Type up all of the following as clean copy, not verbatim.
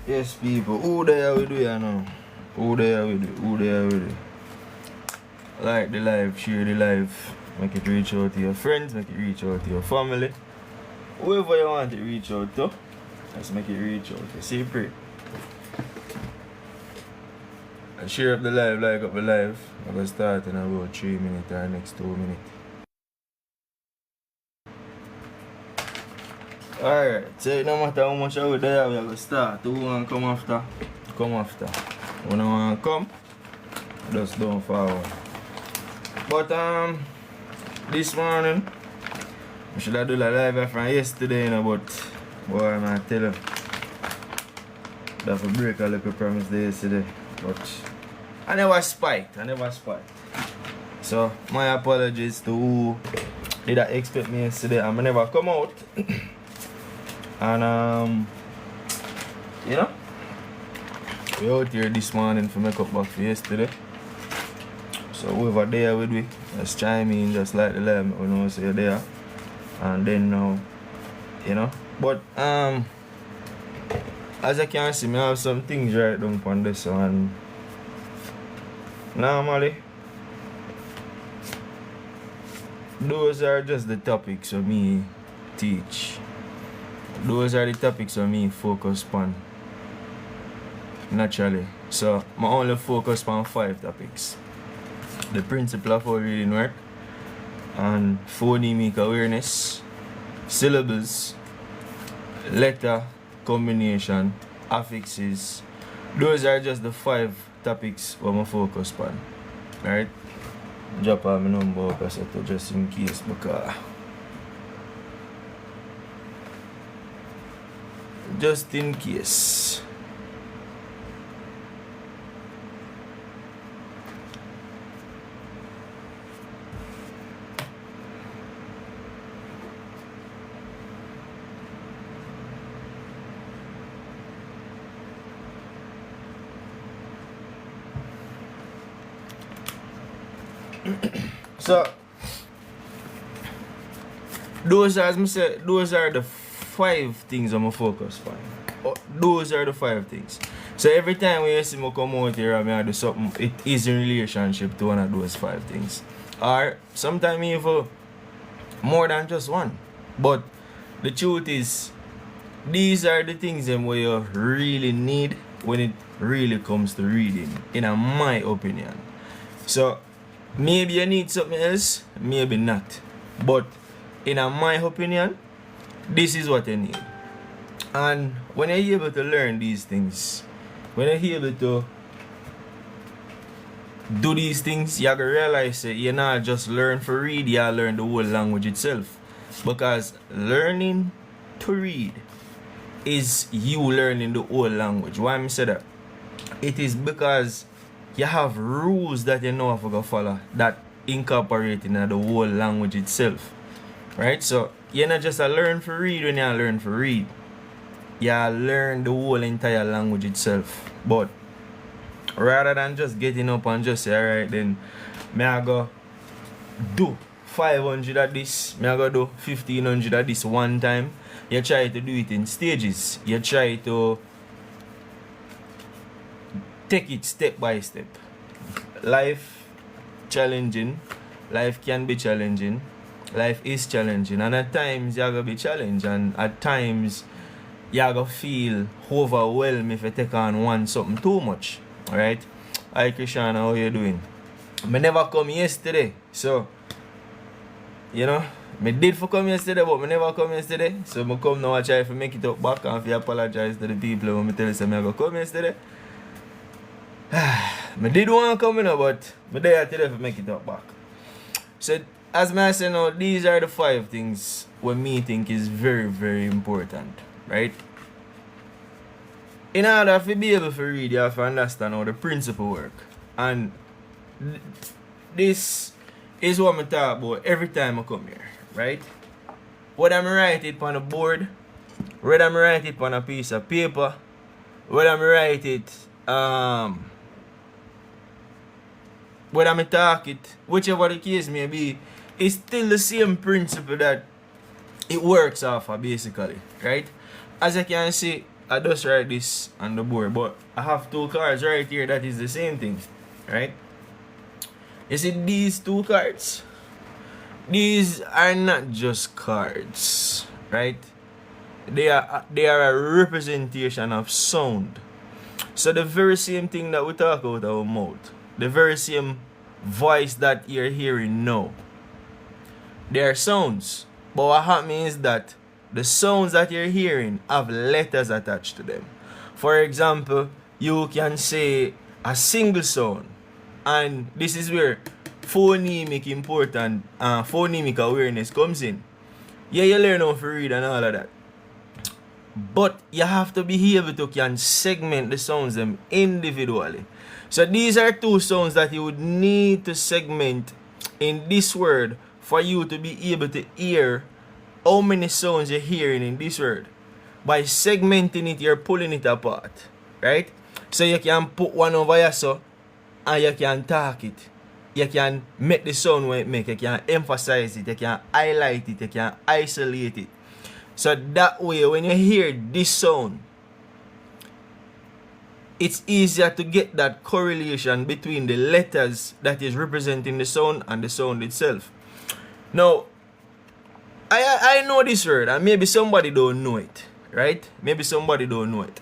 Yes, people. Who there with you now? Who there with you? Who there with you? Like the live, share the live. Make it reach out to your friends, make it reach out to your family. Whoever you want to reach out to, let's make it reach out. You see, pray. And share up the live, like up the live. I'm going to start in about 3 minutes or next 2 minutes. Alright, so no matter how much I would there, we are going to start. Who want to come after? Come after. When I want to come, just don't forward. But this morning, I should have done a live from yesterday, you know, but boy, I'm going to tell you. I have to break a little promise there yesterday. But I never spiked. So my apologies to who did not expect me yesterday. I never come out. And you know, we out here this morning for make up back for yesterday. So whoever there with me, just chime in, just like the live, we know so you're there. And then now, you know. But as you can see, I have some things right down on this one. Normally, those are just the topics of me teach. Those are the topics of me focus on naturally. So I only focus on 5 topics. The principle of how reading work, and phonemic awareness, syllables, letter combination, affixes. Those are just the 5 topics I'm focus on. Alright? Drop out my number because just in case, because just in case. So those are, as I say, those are the 5 things I'm focus on. Those are the 5 things. So every time when you see me come out here and I do something, it is in relationship to one of those 5 things. Or sometimes even more than just one. But the truth is, these are the things where you really need when it really comes to reading, in my opinion. So maybe you need something else, maybe not. But in my opinion, this is what you need. And when you're able to learn these things, when you're able to do these things, you have to realize that you're not just learn for read, you learn the whole language itself. Because learning to read is you learning the whole language. Why I say that? It is because you have rules that you know how to follow that incorporate in the whole language itself. Right? So you're not just a learn for read when you learn for read. You learn the whole entire language itself. But rather than just getting up and just say, alright, then I go do 500 of this, I go do 1500 of this one time. You try to do it in stages. You try to take it step by step. Life challenging. Life can be challenging. Life is challenging. And at times you're going to be challenged. And at times you're going to feel overwhelmed if you take on something too much. Alright? Hi Krishana, how you doing? I never come yesterday. So, you know, I did for come yesterday, but I never come yesterday. So I come now and try to make it up back and if you apologize to the people when I tell you I'm going to come yesterday. I did want to come in, but I did today to make it up back. So, as I say now, these are the 5 things what me think is very, very important, right? In order to be able to read, you have to understand how the principle work. And this is what I talk about every time I come here, right? Whether I write it on a board, whether I write it on a piece of paper, whether I write it, whether I talk it, whichever the case may be, it's still the same principle that it works off of basically, right? As you can see, I just write this on the board, but I have two cards right here that is the same thing, right? You see these two cards? These are not just cards, right? They are a representation of sound. So the very same thing that we talk out our mouth, the very same voice that you're hearing now, they are sounds. But what happens is that the sounds that you're hearing have letters attached to them. For example, you can say a single sound, and this is where phonemic awareness comes in. Yeah, you learn how to read and all of that, but you have to be able to can segment the sounds them individually. So these are two sounds that you would need to segment in this word for you to be able to hear how many sounds you're hearing in this word. By segmenting it, you're pulling it apart, right? So you can put one over here so, and you can talk it. You can make the sound when it make. You can emphasize it. You can highlight it. You can isolate it. So that way, when you hear this sound, it's easier to get that correlation between the letters that is representing the sound and the sound itself. Now, I know this word, and maybe somebody don't know it, right? Maybe somebody don't know it.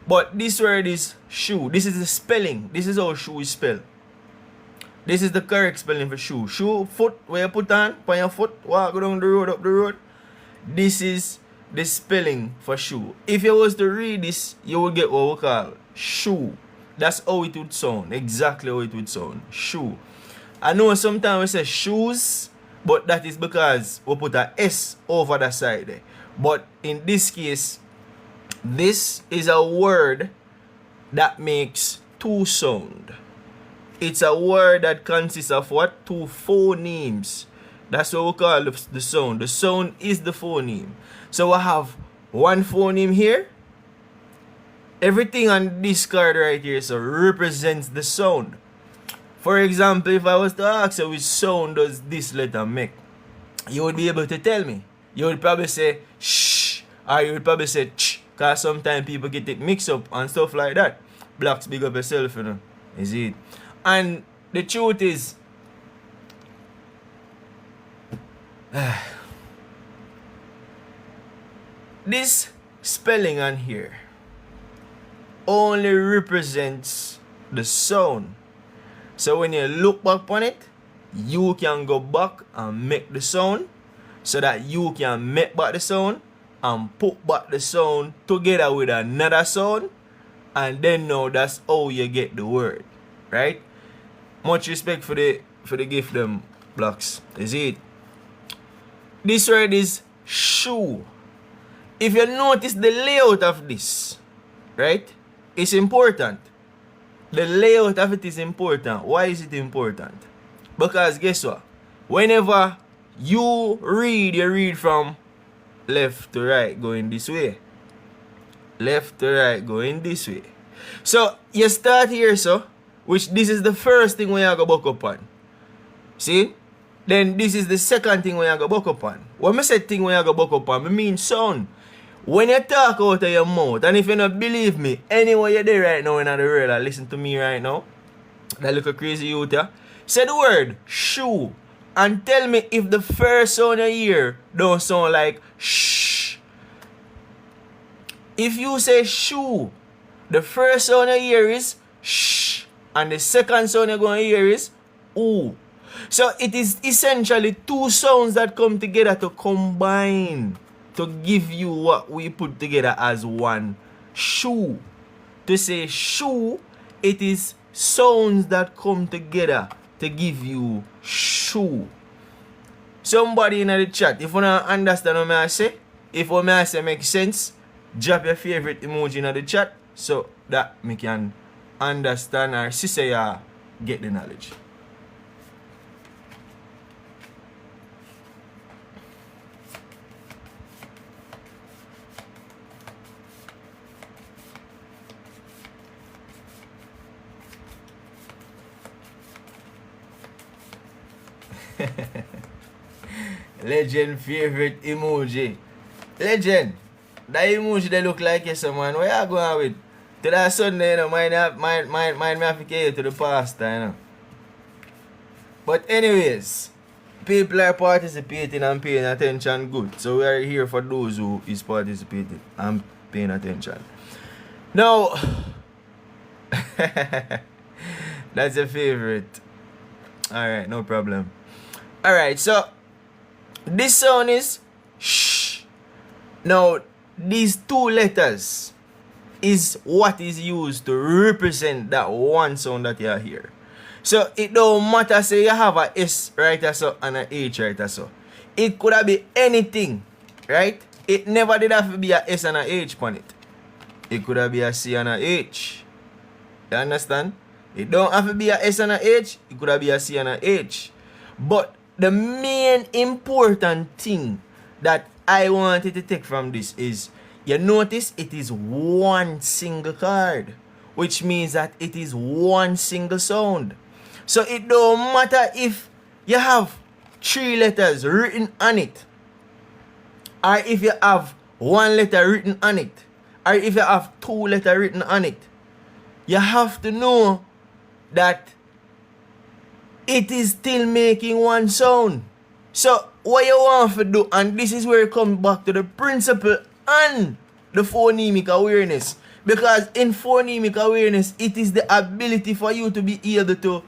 But this word is shoe. This is the spelling. This is how shoe is spelled. This is the correct spelling for shoe. Shoe, foot, where you put on your foot, walk down the road, up the road. This is the spelling for shoe. If you was to read this, you will get what we call shoe. That's how it would sound. Exactly how it would sound. Shoe. I know sometimes we say shoes, but that is because we put a S over the side there. But in this case, this is a word that makes two sound. It's a word that consists of what? Two phonemes. That's what we call the sound. The sound is the phoneme. So I have one phoneme here. Everything on this card right here so represents the sound. For example, if I was to ask you which sound does this letter make, you would be able to tell me. You would probably say shh, or you would probably say ch, because sometimes people get it mixed up and stuff like that. Blacks, big up yourself, you know. Is it? And the truth is, this spelling on here only represents the sound. So when you look back on it, you can go back and make the sound so that you can make back the sound and put back the sound together with another sound, and then now that's how you get the word, right? Much respect for the gift them blocks. Is it? This word is shoe. If you notice the layout of this, right? It's important. The layout of it is important. Why is it important? Because guess what? Whenever you read from left to right going this way. Left to right going this way. So you start here, so which this is the first thing we are going to buck up on. See? Then this is the second thing we are going to buck up on. When I say thing we are going to buck up on, I mean sound. When you talk out of your mouth, and if you don't believe me, anywhere you're there right now in the world, listen to me right now, that little crazy youth, yeah? Say the word shoe and tell me if the first sound you hear don't sound like shh. If you say shoe, the first sound you hear is shh, and the second sound you're going to hear is ooh. So it is essentially two sounds that come together to combine to give you what we put together as one shoe. To say shoe, it is sounds that come together to give you shoe. Somebody in the chat, if you don't understand what I say, if what I say makes sense, drop your favorite emoji in the chat so that me can understand or see you get the knowledge. Legend favorite emoji. Legend. That emoji they look like yes, man. Where you going with? To that Sunday, you know, mind me have to carry you to the pastor, you know. But anyways, people are participating and paying attention good. So we are here for those who is participating and paying attention. Now, that's a favorite. Alright, no problem. Alright, so this sound is shh. Now, these two letters is what is used to represent that one sound that you hear. So it don't matter say you have a S right or so and a H right or so. It could have been anything, right? It never did have to be a S and a H on it. It could have been a C and a H. You understand? It don't have to be a S and a H. It could have been a C and a H. But the main important thing that I wanted to take from this is, you notice it is one single card, which means that it is one single sound. So it don't matter if you have 3 letters written on it, or if you have 1 letter written on it, or if you have 2 letters written on it. You have to know that it is still making one sound. So what you want to do, and this is where it comes back to the principle and the phonemic awareness. Because in phonemic awareness, it is the ability for you to be able to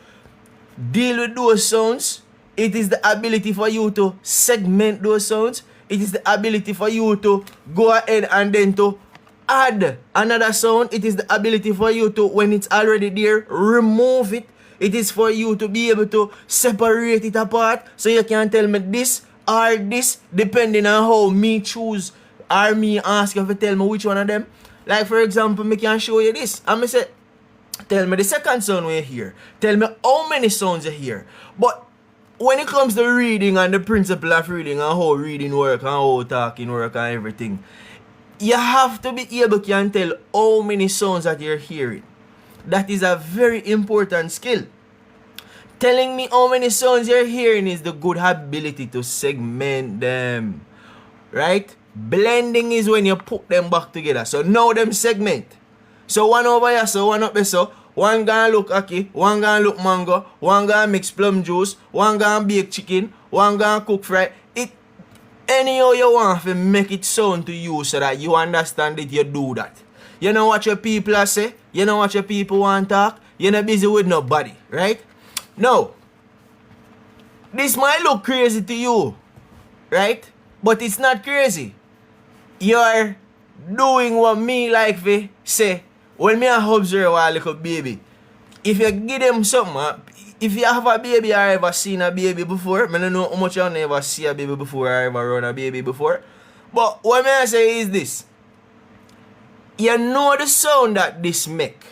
deal with those sounds. It is the ability for you to segment those sounds. It is the ability for you to go ahead and then to add another sound. It is the ability for you to, when it's already there, remove it. It is for you to be able to separate it apart, so you can tell me this or this, depending on how me choose or me ask you to tell me which one of them. Like for example, me can show you this. And me say, tell me the second sound we hear. Tell me how many sounds you hear. But when it comes to reading and the principle of reading and how reading work and how talking work and everything, you have to be able to tell how many sounds that you're hearing. That is a very important skill. Telling me how many sounds you're hearing is the good ability to segment them. Right? Blending is when you put them back together. So now them segment. So one over here, so one up there, so one gonna look aki, one gonna look mango, one gonna mix plum juice, one gonna bake chicken, one gonna cook fry. It anyhow you want to make it sound to you so that you understand it, you do that. You know what your people are say? You know what your people want to talk? You're not busy with nobody, right? No. This might look crazy to you, right? But it's not crazy. You're doing what me like to say. When me observe a little baby, if you give them something, if you have a baby or ever seen a baby before, I don't know how much you never see a baby before or ever run a baby before. But what I say is this. You know the sound that this make.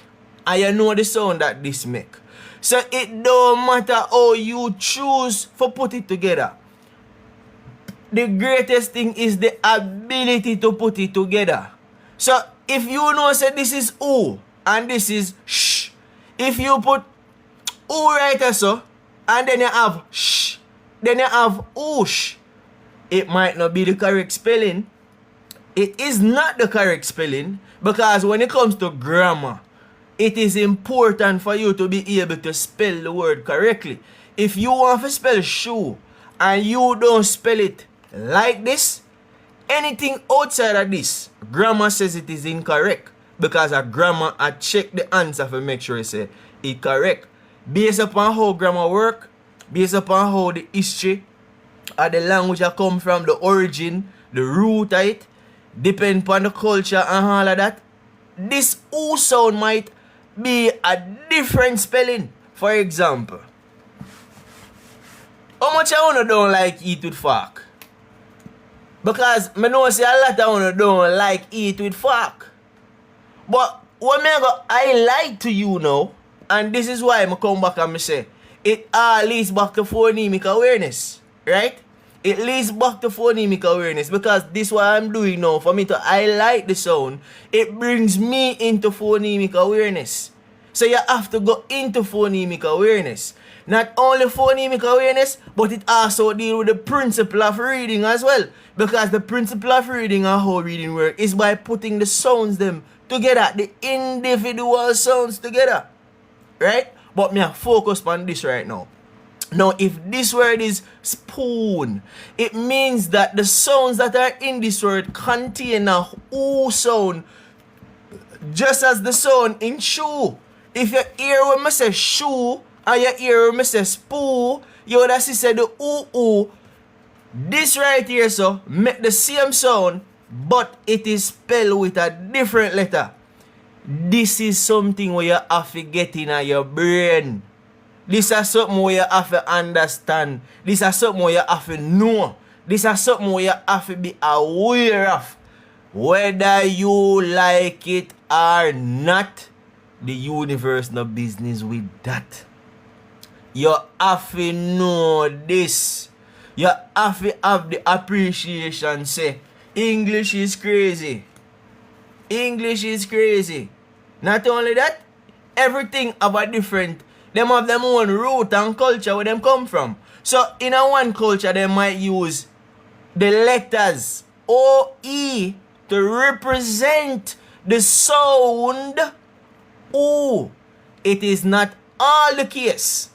And you know the sound that this make. So it don't matter how you choose to put it together. The greatest thing is the ability to put it together. So if you know say this is oo and this is shh. If you put oo right so and then you have shh, then you have oosh. It might not be the correct spelling. It is not the correct spelling, because when it comes to grammar, it is important for you to be able to spell the word correctly. If you want to spell shoe and you don't spell it like this, anything outside of this, grammar says it is incorrect, because a grammar I check the answer to make sure it correct. Based upon how grammar work, based upon how the history of the language I come from, the origin, the root of it, depend upon the culture and all of that, this oo sound might be a different spelling. For example, how much I wanna don't like eat with fork? Because I know say a lot of wanna don't like eat with fork. But what I like to you now, and this is why I come back and say it all leads back to phonemic awareness, right? It leads back to phonemic awareness, because this is what I'm doing now. For me to highlight the sound, it brings me into phonemic awareness. So you have to go into phonemic awareness. Not only phonemic awareness, but it also deals with the principle of reading as well. Because the principle of reading and how reading works is by putting the sounds them together, the individual sounds together. Right? But me focus on this right now. Now, if this word is spoon, it means that the sounds that are in this word contain a oo sound, just as the sound in shoe. If you hear when I say shoe, and you hear when I say spoo, you would have said the oo. This right here, so, make the same sound, but it is spelled with a different letter. This is something where you have to get in your brain. This is something where you have to understand. This is something where you have to know. This is something where you have to be aware of. Whether you like it or not, the universe no business with that. You have to know this. You have to have the appreciation. Say, English is crazy. English is crazy. Not only that, everything about different. Them have them own root and culture where them come from. So in a one culture, they might use the letters O-E to represent the sound O. It is not all the case.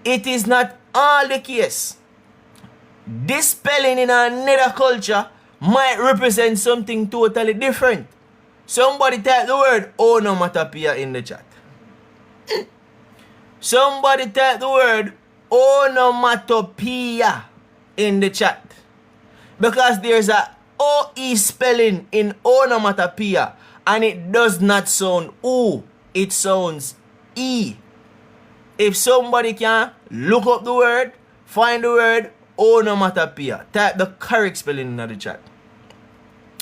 It is not all the case. This spelling in another culture might represent something totally different. Somebody type the word onomatopoeia in the chat. Somebody type the word onomatopoeia in the chat. Because there's a OE spelling in onomatopoeia and it does not sound O. It sounds E. If somebody can look up the word, find the word onomatopoeia, type the correct spelling in the chat.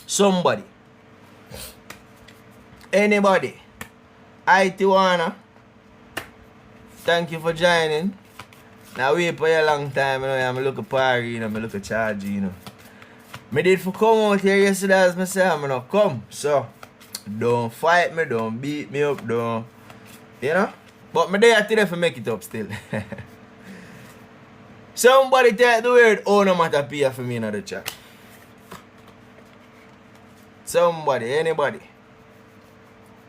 Somebody. Anybody? I Tiwana. Thank you for joining. Now wait for a long time, you know. I'm looking party, you know, I'm looking chargy, you know. Me did for come out here yesterday as I say, I'm gonna come. So don't fight me, don't beat me up, don't, you know. But me there today for make it up still. Somebody type the word onomatopoeia for me in the chat. Somebody, anybody.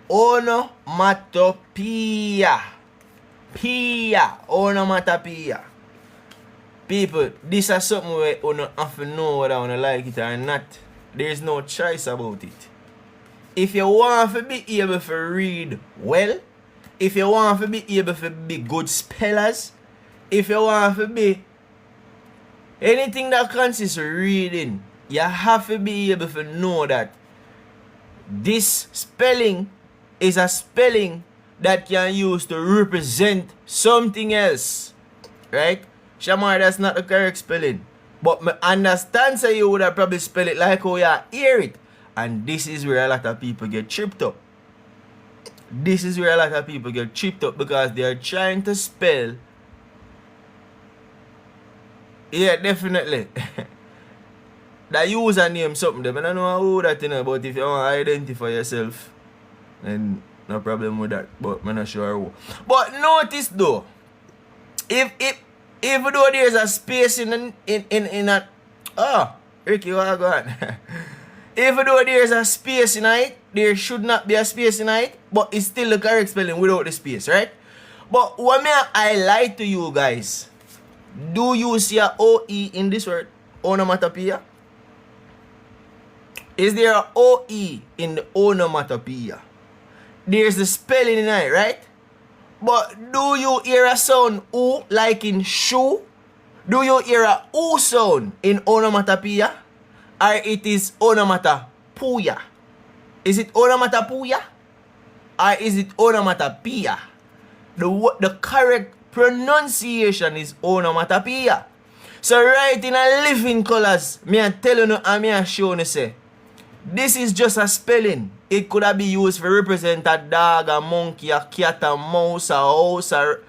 Onomatopoeia. Pia. Onomatopoeia. People, this is something where you don't have to know whether you like it or not. There is no choice about it. If you want to be able to read well, if you want to be able to be good spellers, if you want to be anything that consists of reading, you have to be able to know that this spelling is a spelling that can use to represent something else. Right? Shamar, that's not the correct spelling. But I understand so you would have probably spell it like how you hear it. And this is where a lot of people get tripped up. This is where a lot of people get tripped up because they are trying to spell. Yeah, definitely. That username something them. I don't know who that, you know, but if you want to identify yourself, then no problem with that. But I'm not sure who. But notice though, if though there's a space in a Ricky, what are going? If though there's a space in it, there should not be a space in it, but it's still the correct spelling without the space, right? But what may I highlight to you guys? Do you see a OE in this word? Onomatopoeia? Is there a OE in the onomatopoeia? There's the spelling in it, right? But do you hear a sound O like in shoe? Do you hear a O sound in onomatopoeia? Or it is onomatopoeia? Is it onomatopoeia? Or is it onomatopoeia? The correct pronunciation is onomatopoeia. So right in a living colors, me I tell you and me I show you say, this is just a spelling. It could have been used to represent a dog, a monkey, a cat, a mouse, a house, or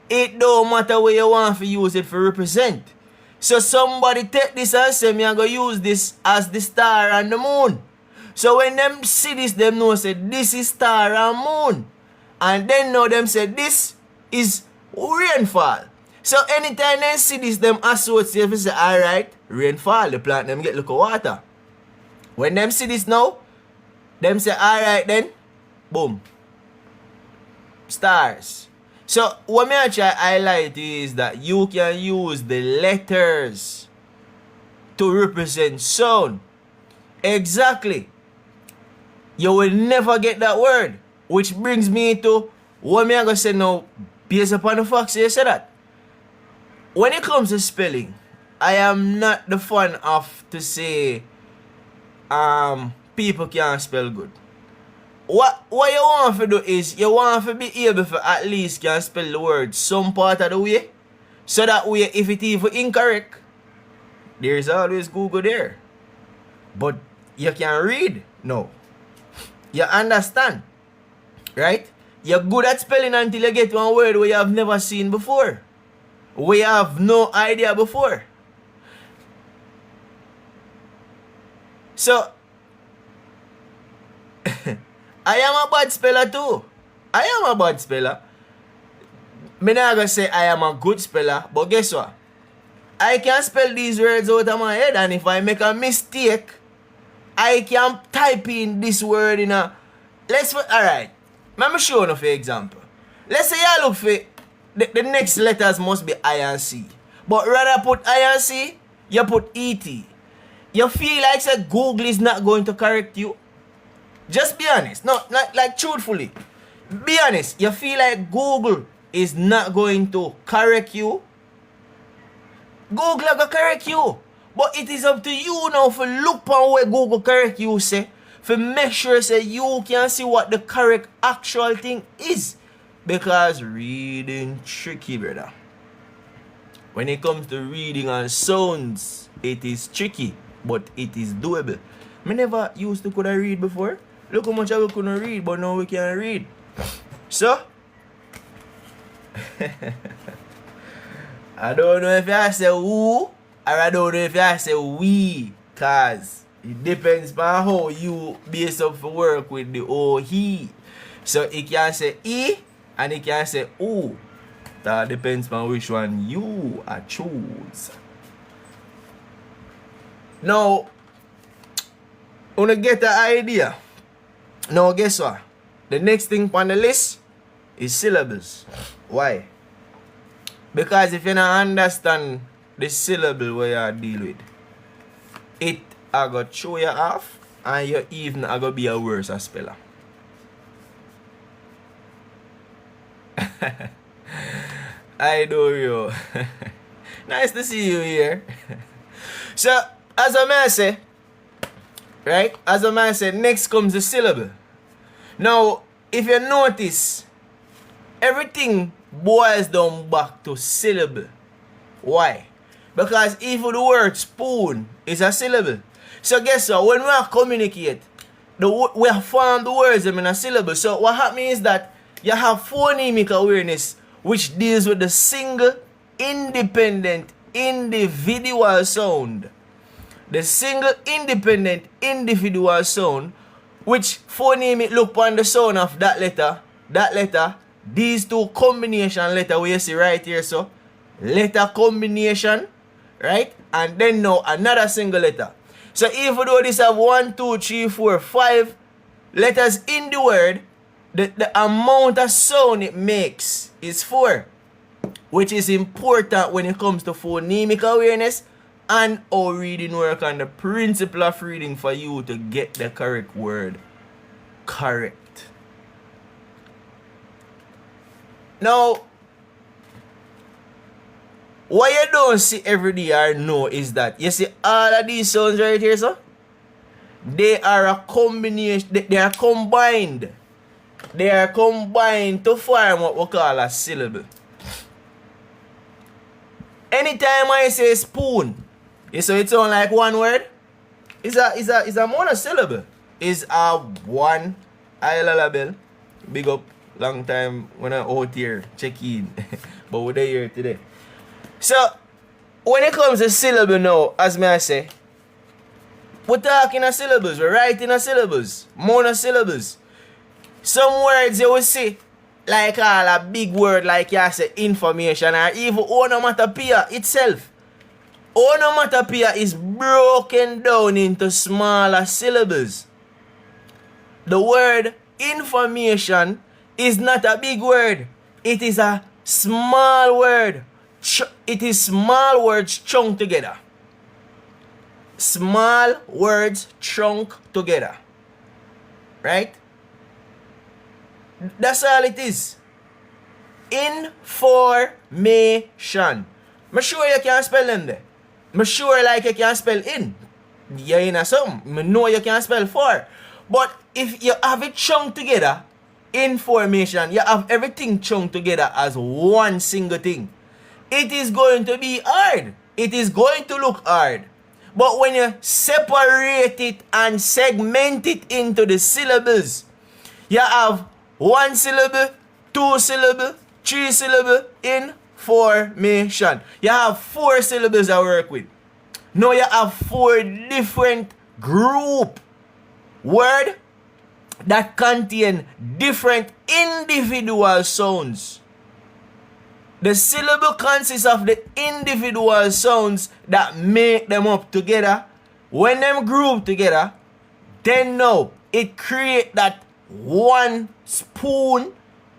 it don't matter where you want to use it for represent. So somebody take this and say, me I go use this as the star and the moon. So when them see this, them know say this is star and moon. And then now them say this is Rainfall. So anytime they see this, them associate with say, alright, rainfall, the plant them get look of water. When them see this now, them say, alright then, boom. Stars. So what me I try highlight is that you can use the letters to represent sound. Exactly. You will never get that word. Which brings me to what me I gonna say now, based upon the facts you said that. When it comes to spelling, I am not the fan of to say people can't spell good. What you want to do is you want to be able to at least can spell the word some part of the way. So that way if it even incorrect, there's always Google there. But you can read. No. You understand. Right? You're good at spelling until you get one word where you have never seen before. We have no idea before. So, I am a bad speller too. I am a bad speller. Me not gonna say I am a good speller, but guess what? I can spell these words out of my head, and if I make a mistake, I can type in this word in a... Alright. Let me show you for example. Let's say you look for... The next letters must be I and C. But rather put I and C, you put ET. You feel like say Google is not going to correct you? Just be honest. No, like truthfully. Be honest. You feel like Google is not going to correct you? Google is going to correct you. But it is up to you now to look on where Google correct you, say. To make sure say you can see what the correct actual thing is. Because reading tricky, brother. When it comes to reading and sounds, it is tricky, but it is doable. Me never used to could read before. Look how much I couldn't read, but now we can read. So, I don't know if I say who, or I don't know if I say we, cause it depends on how you base up for work with the O, he. So, it can say E, and it can say ooh. That depends on which one you are choose. Now, wanna get the idea. Now guess what? The next thing on the list is syllables. Why? Because if you don't understand the syllable where you deal with, it are gonna throw you off, and you even are gonna be a worse speller. I know you. Nice to see you here. So, as a man say, right? As a man say, next comes the syllable. Now, if you notice, everything boils down back to syllable. Why? Because even the word spoon is a syllable. So guess what? When we communicate, we form the words in a syllable. So what happens is that you have phonemic awareness, which deals with the single, independent, individual sound. The single, independent, individual sound, which phonemic look on the sound of that letter, these two combination letter where you see right here, so letter combination, right? And then now another single letter. So even though this have 1, 2, 3, 4, 5 letters in the word, the amount of sound it makes is 4, which is important when it comes to phonemic awareness and how reading work and the principle of reading for you to get the correct word correct. Now, what you don't see every day or know is that you see all of these sounds right here, so they are a combination, they are combined. They are combined to form what we call a syllable. Anytime I say spoon, you say it sound like one word. It's a monosyllable. It's a one bell. Big up, long time when I'm out here, check in. But we're here today. So when it comes to syllable now, as me I say, we're talking a syllables, we're writing a syllables, monosyllables. Some words you will see, like all a big word like you say information or even onomatopoeia itself. Onomatopoeia is broken down into smaller syllables. The word information is not a big word. It is a small word. It is small words chunked together. Small words chunked together. Right? That's all it is. Information. I'm sure you can spell them there. I'm sure like you can spell in. You're in a something. I know you can spell for. But if you have it chunked together, information, you have everything chunked together as one single thing, it is going to be hard. It is going to look hard. But when you separate it and segment it into the syllables, you have 1 syllable, 2 syllable, 3 syllable, information. You have 4 syllables I work with. Now you have 4 different group word that contain different individual sounds. The syllable consists of the individual sounds that make them up together. When them group together, then now it create that one spoon.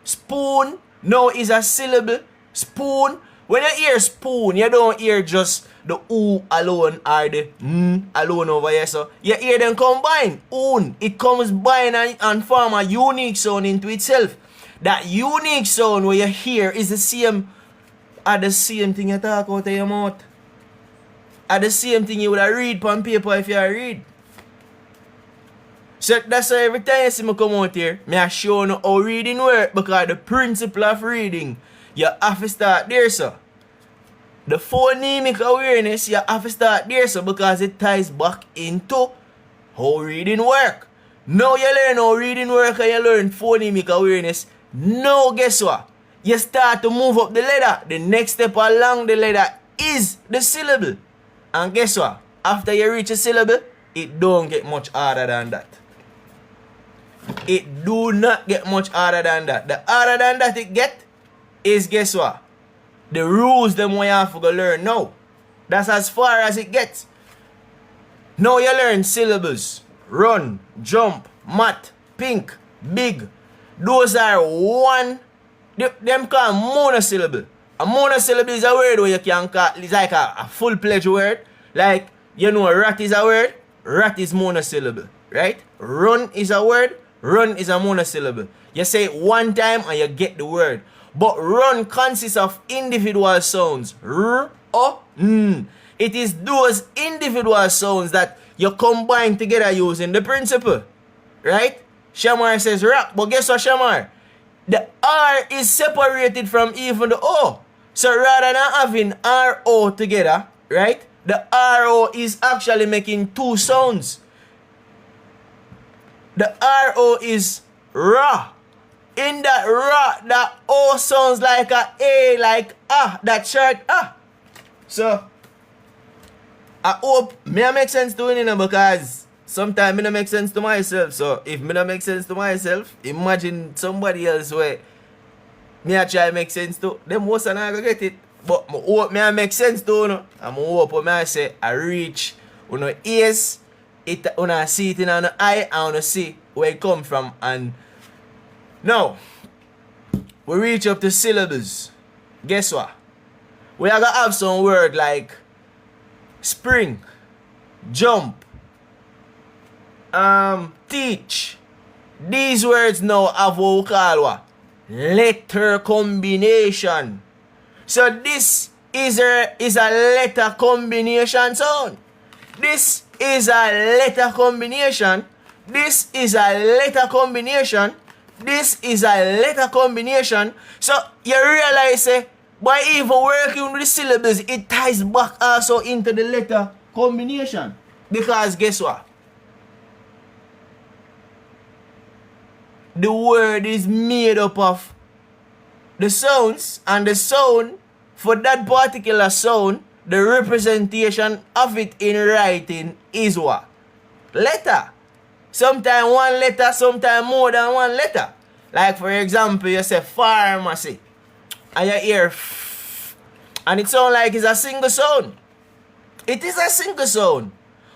Spoon now is a syllable. Spoon. When you hear spoon, you don't hear just the oo alone or the alone over here. So you hear them combine. Oon. It comes by and form a unique sound into itself. That unique sound where you hear is the same thing you talk out of your mouth. Are the same thing you would read on paper if you read. So that's why every time you see me come out here, I show you how reading works, because the principle of reading, you have to start there, sir. The phonemic awareness, you have to start there, sir, because it ties back into how reading works. Now you learn how reading works and you learn phonemic awareness. Now guess what? You start to move up the ladder. The next step along the ladder is the syllable. And guess what? After you reach a syllable, it don't get much harder than that. It do not get much harder than that. The harder than that it get is, guess what? The rules them we have to go learn now. That's as far as it gets. Now you learn syllables. Run, jump, mat, pink, big. Those are one. Them call monosyllable. A monosyllable is a word where you can call, it's like a full-fledged word. Like, you know, rat is a word. Rat is monosyllable, right? Run is a word. Run is a monosyllable. You say it one time and you get the word. But run consists of individual sounds. R, O, N. It is those individual sounds that you combine together using the principle. Right? Shamar says rap. But guess what, Shamar? The R is separated from even the O. So rather than having R-O together, right? The R-O is actually making 2 sounds. The R-O is ra. In that ra, that O sounds like a, like ah, that short ah. So, I hope me make sense to you, because sometimes me don't make sense to myself. So, if me don't make sense to myself, imagine somebody else where me I try make sense to. Them most are not gonna get it. But I hope me I make sense to you. And I hope me I say I reach ears, it I see it in an eye, and I see where it come from. And now we reach up to syllables. Guess what? We are gonna have some word like spring, jump, teach. These words now have what we call what? Letter combination. So this is a letter combination sound. This is a letter combination. This is a letter combination. This is a letter combination. So you realize by even working with the syllables, it ties back also into the letter combination. Because guess what? The word is made up of the sounds, and the sound, for that particular sound, the representation of it in writing is what? Letter. Sometimes one letter, sometimes more than one letter. Like for example, you say pharmacy, and you hear f, and it sounds like it's a single sound. It is a single sound,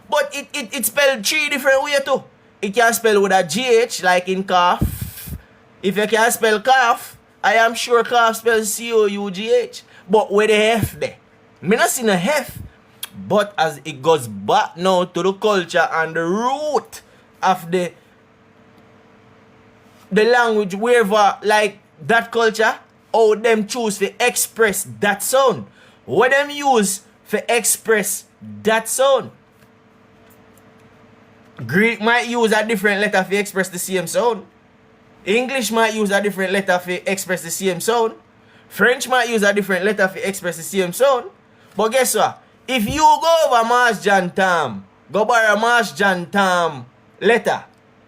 but it spelled 3 different ways too. It can spell with a GH, like in cough. If you can spell cough, I am sure cough spells COUGH. But with the F there, me not see no F. But as it goes back now to the culture and the root of the language, wherever like that culture, how them choose to express that sound. What them use to express that sound. Greek might use a different letter to express the same sound. English might use a different letter to express the same sound. French might use a different letter to express the same sound. But guess what? If you go over Marsh Jan Tam, go borrow Marsh Jan Tam letter,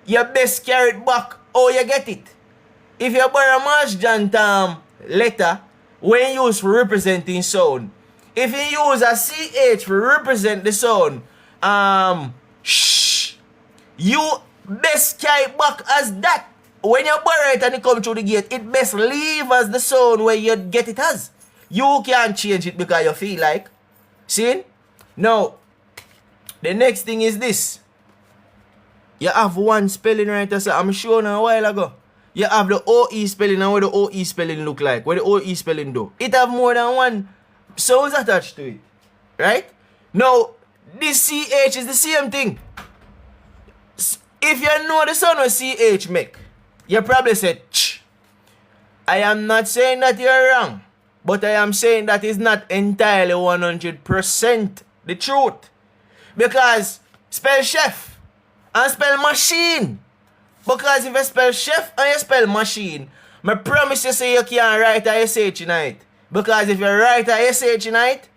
you best carry it back or you get it. If you borrow Marsh Jan Tam letter, when used for representing sound, if you use a CH for represent the sound, shh, you best carry it back as that. When you borrow it and it come through the gate, it best leave as the sound where you get it as. You can't change it because you feel like. See? Now, the next thing is this. You have one spelling right there, so I'm showing a while ago. You have the OE spelling and what the OE spelling look like. What the OE spelling do. It have more than one sounds attached to it. Right? Now, this CH is the same thing. If you know the sound of CH make, you probably say ch. I am not saying that you're wrong, but I am saying that is not entirely 100% the truth. Because spell chef and spell machine. Because if you spell chef and you spell machine, I promise you say you can't write a SH in it. Because if you write a SH in it,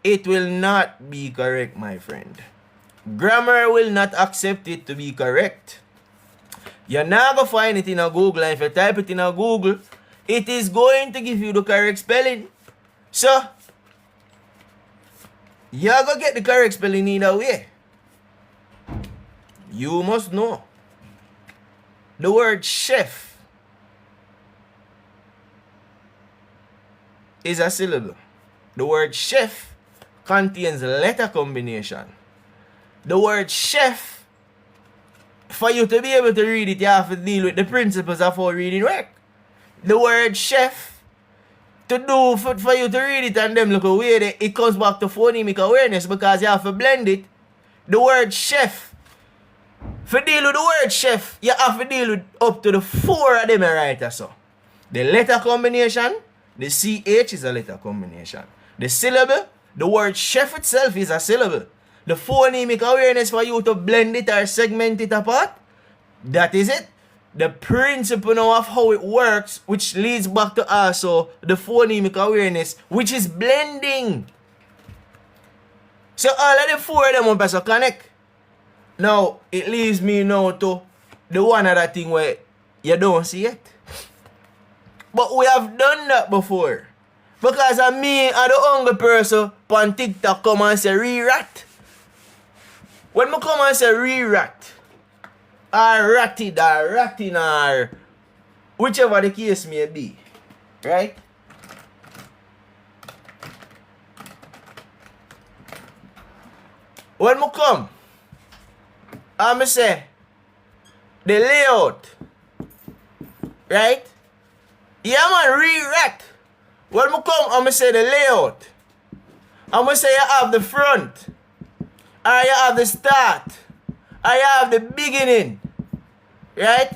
it will not be correct, my friend. Grammar will not accept it to be correct. You're not going to find it in a Google, and if you type it in a Google, it is going to give you the correct spelling. So, you're going to get the correct spelling either way. You must know. The word chef is a syllable. The word chef contains letter combination. The word chef, for you to be able to read it, you have to deal with the principles of how reading work. The word chef, for you to read it and them look away, it comes back to phonemic awareness because you have to blend it. The word chef, for deal with the word chef, you have to deal with up to the 4 of them right so. The letter combination, the CH is a letter combination. The syllable, the word chef itself is a syllable. The phonemic awareness for you to blend it or segment it apart, that is it. The principle now of how it works, which leads back to also the phonemic awareness, which is blending. So all of the 4 of them will also connect. Now, it leaves me now to the one other thing where you don't see it. But we have done that before. Because of me and the only person on TikTok come and say re-rat. When I come and say re-rat, or ratted, or ratting, or whichever the case may be, right? When I come, I say the layout, right? Yeah man, re-rat. When I come, I say the layout. I'm say you have the front. Or you have the start. Or you have the beginning. Right?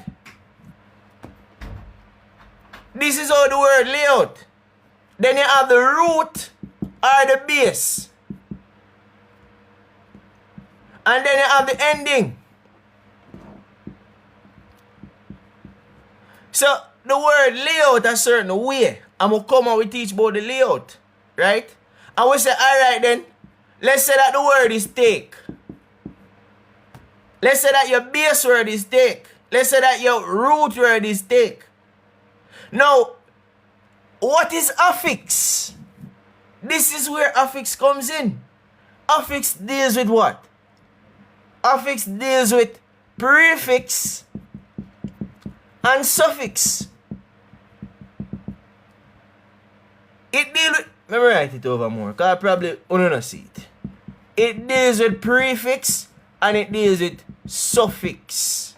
This is how the word layout. Then you have the root or the base. And then you have the ending. So the word layout a certain way. I'm going to come and we teach about the layout. Right? And we say, alright then. Let's say that the word is take. Let's say that your base word is take. Let's say that your root word is take. Now, what is affix? This is where affix comes in. Affix deals with what? Affix deals with prefix and suffix. It deals with, let me write it over more, because I probably don't see it. It deals with prefix and it deals with suffix.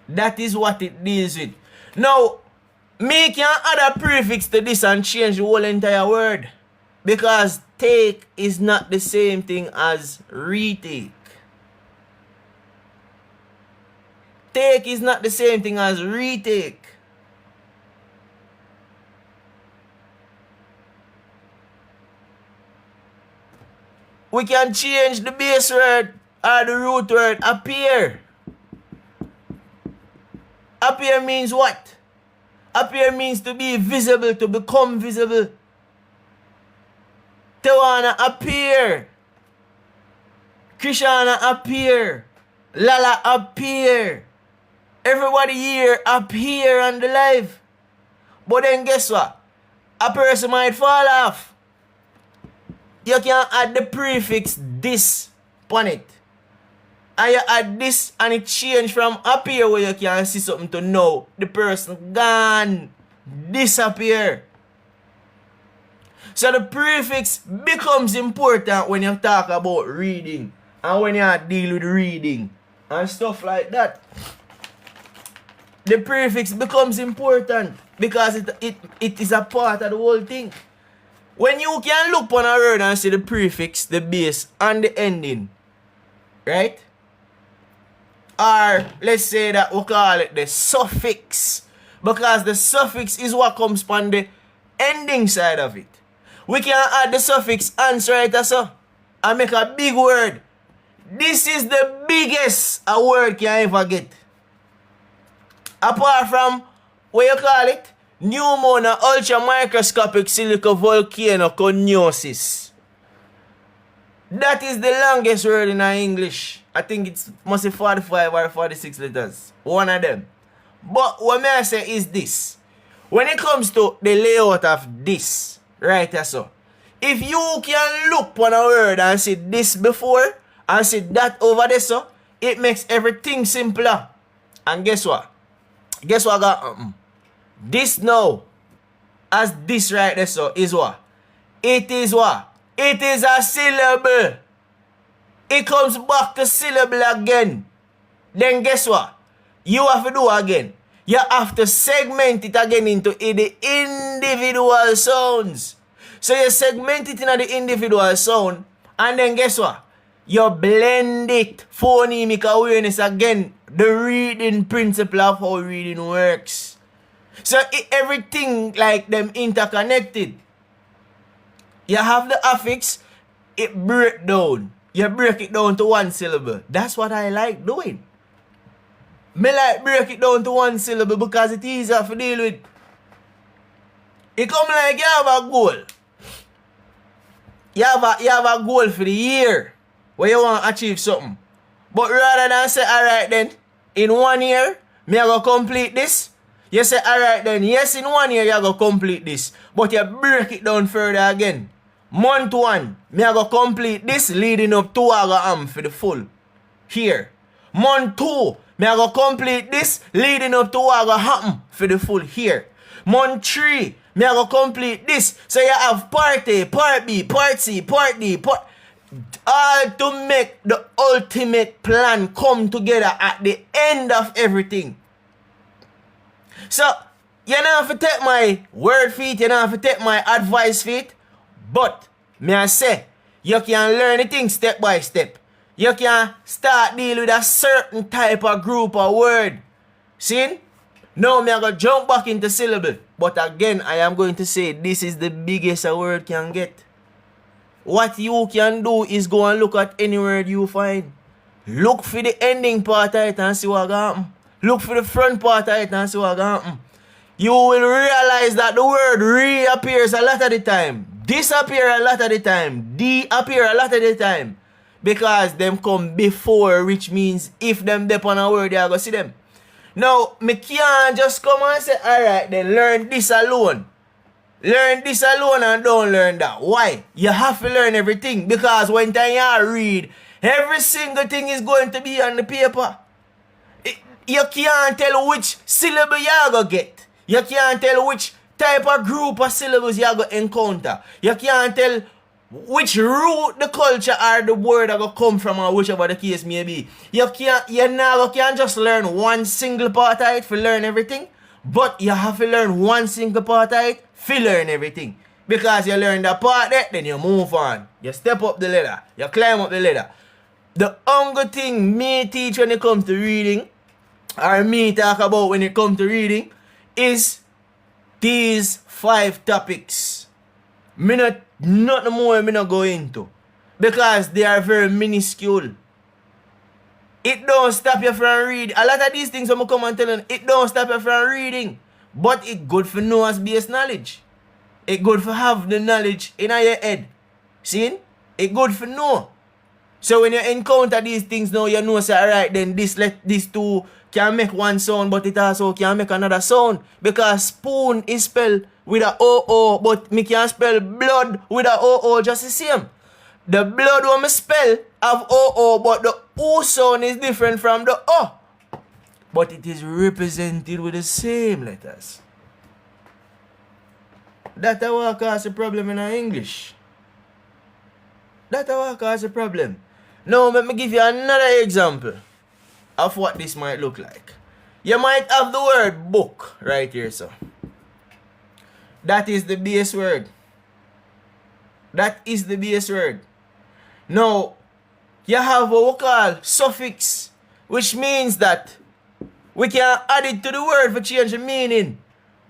That is what it deals with. Now, me can add a prefix to this and change the whole entire word. Because take is not the same thing as retake. Take is not the same thing as retake. We can change the base word or the root word appear. Appear means what? Appear means to be visible, to become visible. Tawana appear. Krishana appear. Lala appear. Everybody here appear on the live. But then guess what? A person might fall off. You can add the prefix this on it. And you add this and it change from appear where you can see something to know the person gone, disappear. So the prefix becomes important when you talk about reading and when you deal with reading and stuff like that. The prefix becomes important because it is a part of the whole thing. When you can look on a word and see the prefix, the base, and the ending, right? Or let's say that we call it the suffix, because the suffix is what comes on the ending side of it. We can add the suffix answer right so and make a big word. This is the biggest a word can ever get. Apart from what you call it, pneumonia ultramicroscopic silicovolcanoconiosis. That is the longest word in our English. I think it's must be 45 or 46 letters. One of them. But what may I say is this. When it comes to the layout of this, right so, if you can look on a word and see this before and see that over there so, it makes everything simpler. And guess what? Guess what I got? This now, as this right there so, is what? It is what? It is a syllable. It comes back to syllable again. Then guess what? You have to do again. You have to segment it again into the individual sounds. So you segment it into the individual sound. And then guess what? You blend it. Phonemic awareness again. The reading principle of how reading works. So everything like them interconnected. You have the affix. It break down. You break it down to one syllable. That's what I like doing. Me like break it down to one syllable because it's easier to deal with. It come like you have a goal. You have a goal for the year where you want to achieve something. But rather than say, alright then, in 1 year, me I go complete this. You say, alright then, yes, in 1 year you go complete this. But you break it down further again. Month 1, me I go complete this leading up to I go for the full. Here. Month 2, me I go complete this leading up to I go happen for the full here. Month 3, me I go complete this. So you have part A, part B, part C, part D, part... all to make the ultimate plan come together at the end of everything. So, you don't have to take my word feet, you don't have to take my advice feet. But, me I say, you can learn the thing step by step. You can start dealing with a certain type of group or word. See? Now, me I go jump back into syllable. But again, I am going to say, this is the biggest a word can get. What you can do is go and look at any word you find. Look for the ending part of it and see what happen. Look for the front part of it and see what happen. You will realize that the word reappears a lot of the time. Disappear a lot of the time. De-appear a lot of the time. Because them come before, which means if them dep on a word, you are going to see them. Now, me can't just come and say, alright then, learn this alone. Learn this alone and don't learn that. Why? You have to learn everything. Because when time you read, every single thing is going to be on the paper. you can't tell which syllable you're going to get. You can't tell which type of group of syllables you're going to encounter. You can't tell which root the culture or the word are going to come from, or whichever the case may be. You can't just learn one single part of it to learn everything, but you have to learn one single part of it to learn everything. Because you learn the part there, then you move on. You step up the ladder. You climb up the ladder. The only thing me teach when it comes to reading, or me talk about when it comes to reading, is these 5 topics. Not the more me not go into. Because they are very minuscule. It don't stop you from reading. A lot of these things I'm come and tell you, it don't stop you from reading. But it good for know as base knowledge. It good for have the knowledge in your head. See? It good for know. So when you encounter these things now, you know, say, alright, then these two can make one sound, but it also can make another sound. Because spoon is spelled with a O-O, but me can spell blood with a O-O just the same. The blood when me spell have O-O, but the O sound is different from the O. But it is represented with the same letters. That's what causes a problem in our English. That's what causes a problem. Now, let me give you another example of what this might look like. You might have the word book right here, so. That is the base word. That is the base word. Now, you have what we call suffix, which means that we can add it to the word for change the meaning.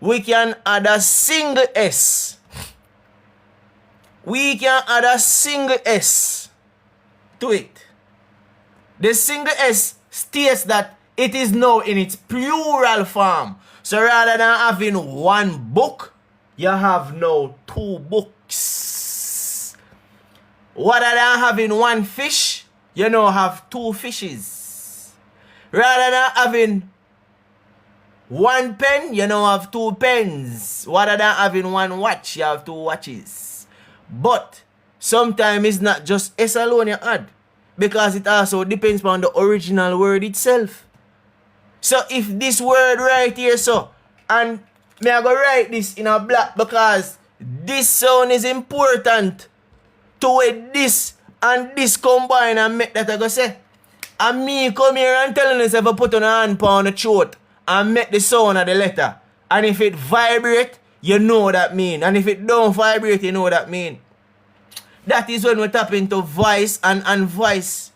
We can add a single S. We can add a single S to it. The single S states that it is now in its plural form. So rather than having one book, you have now 2 books. Rather than having one fish, you now have 2 fishes. Rather than having one pen, you now have 2 pens. Rather than having one watch, you have 2 watches. But sometimes it's not just S alone you add, because it also depends on the original word itself. So if this word right here, so, and me I go write this in a black because this sound is important to where this and this combine and make that I go say. And me come here and telling us if I put on a hand on the throat and make the sound of the letter. And if it vibrate, you know what that mean. And if it don't vibrate, you know what that mean. That is when we tap into voice and unvoiced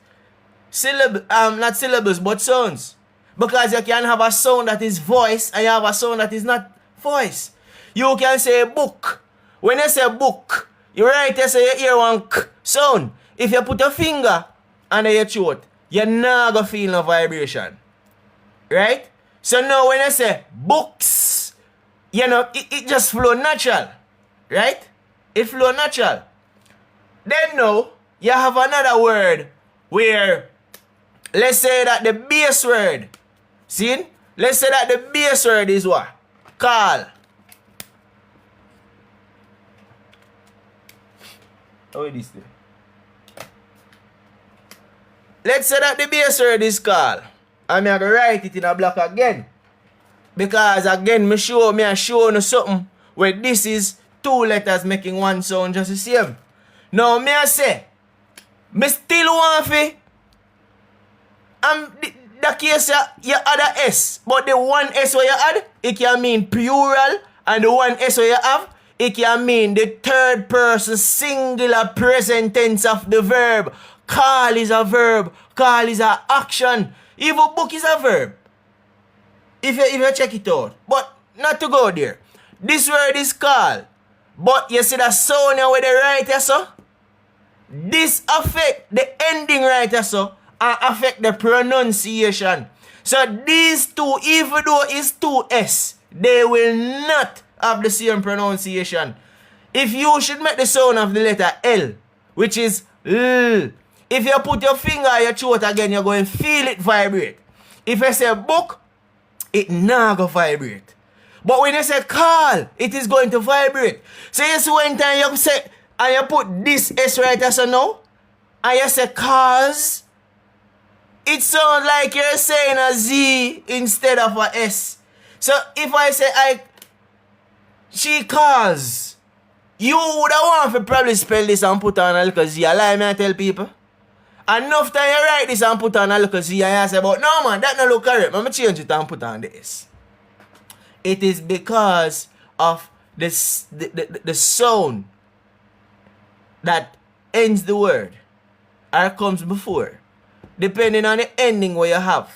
not syllables, but sounds. Because you can have a sound that is voice and you have a sound that is not voice. You can say book. When you say book, you write you say you hear one k sound. If you put a finger under your throat, you're not gonna feel no vibration. Right? So now when I say books, you know, it just flow natural. Right? It flow natural. Then now, you have another word where, let's say that the base word, see? Let's say that the base word is what? Call. How is this there? Let's say that the base word is call. And I'm going to write it in a block again. Because again, I show you something where this is 2 letters making one sound just the same. Now, me I say, me still want to, the case you add a S, but the one S where you add, it can mean plural, and the one S where you have, it can mean the third person singular present tense of the verb. Call is a verb, call is an action, even book is a verb. If you check it out, but not to go there. This word is call, but you see the sound with the right here, so? This affect the ending right here, so, and affect the pronunciation. So these two, even though it's 2 S, they will not have the same pronunciation. If you should make the sound of the letter L, which is L, if you put your finger on your throat again, you're going to feel it vibrate. If I say book, it not going to vibrate. But when you say call, it is going to vibrate. So you see one time you say, and you put this S right as a now, and you say calls, it sounds like you're saying a Z instead of a S. So if I say she calls, you would have want to probably spell this and put on a little Z. I lie, me I tell people. Enough time you write this and put on a little Z and you say, but no man, that not look correct. I'm change it and put on the S. It is because of this, the sound that ends the word or comes before. Depending on the ending where you have.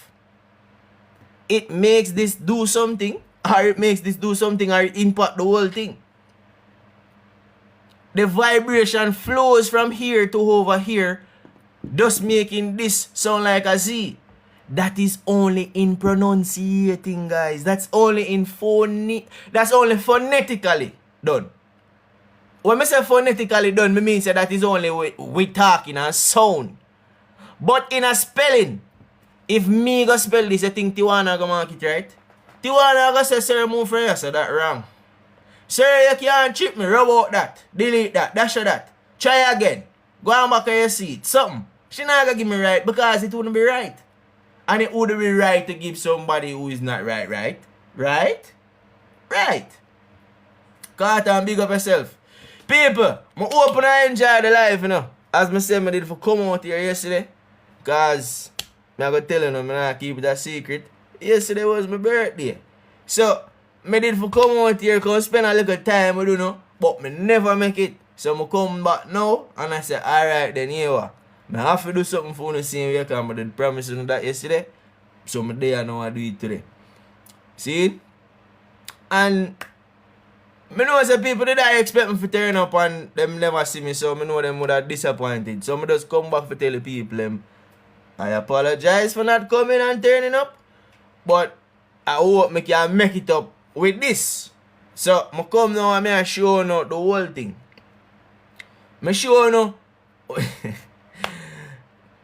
It makes this do something, or it makes this do something, or it impact the whole thing. The vibration flows from here to over here, thus making this sound like a Z. That is only in pronunciating, guys. That's only in that's only phonetically done. When I say phonetically done, I mean that is only with talking and sound. But in a spelling, if me go spell this, I think Tiwana go mark it right. Tiwana go say, sir, move from here, so that wrong. Sir, you can't chip me, rub out that, delete that, dash that. Try again. Go on back and you see it. Something. She not gonna give me right because it wouldn't be right. And it wouldn't be right to give somebody who is not right, right? Right? Right. Carter and big up yourself. People, I open and enjoy the life, you know. As I said, I did for come out here yesterday. Because I'm going to tell you, I'm not keep it a secret. Yesterday was my birthday. So, I did for come out here, come spend a little time with you know. But I never make it. So, I come back now and I say, alright then, you know. I have to do something for the same way because I did promise you that yesterday. So, I'm there now I do it today. See? And I know some people that I expect me to turn up and them never see me, so I know them would have disappointed. So I just come back to tell the people I apologize for not coming and turning up, but I hope I can make it up with this. So I come now and I show you the whole thing. I show you.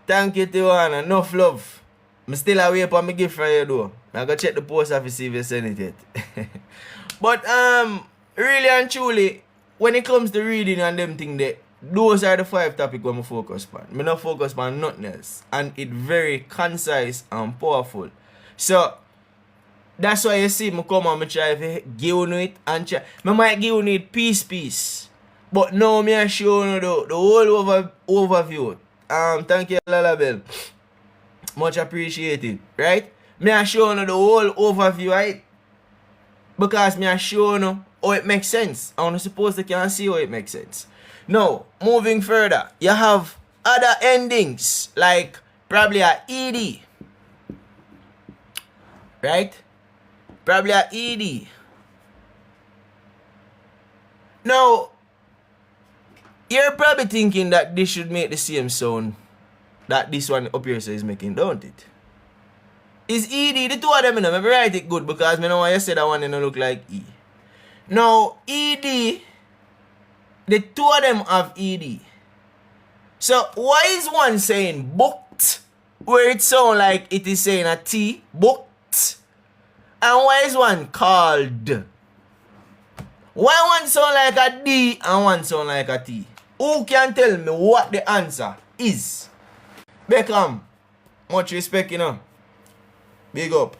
Thank you, Tiwana. Enough love. I'm still away for my gift for you though. I go check the post office see if you send it yet. But really and truly, when it comes to reading and them things there, those are the 5 topics I'm focus on. I'm not focus on nothing else. And it's very concise and powerful. So that's why you see me come and I try to give you it and try. I might give you it piece. But now I show you the whole overview. Thank you, Lalabel. Much appreciated. Right? I show you the whole overview, right? Because I show you how it makes sense. I'm supposed to can see how it makes sense. Now, moving further, you have other endings like probably a ED. Right? Probably a ED. Now, you're probably thinking that this should make the same sound that this one up here is making, don't it? Is ED, the two of them, maybe write it good because I know why you said that one don't look like E. Now, ED, the two of them have ED. So, why is one saying booked, where it sounds like it is saying a T, booked? And why is one called? Why one sound like a D and one sound like a T? Who can tell me what the answer is? Beckham, much respect, you know. Big up.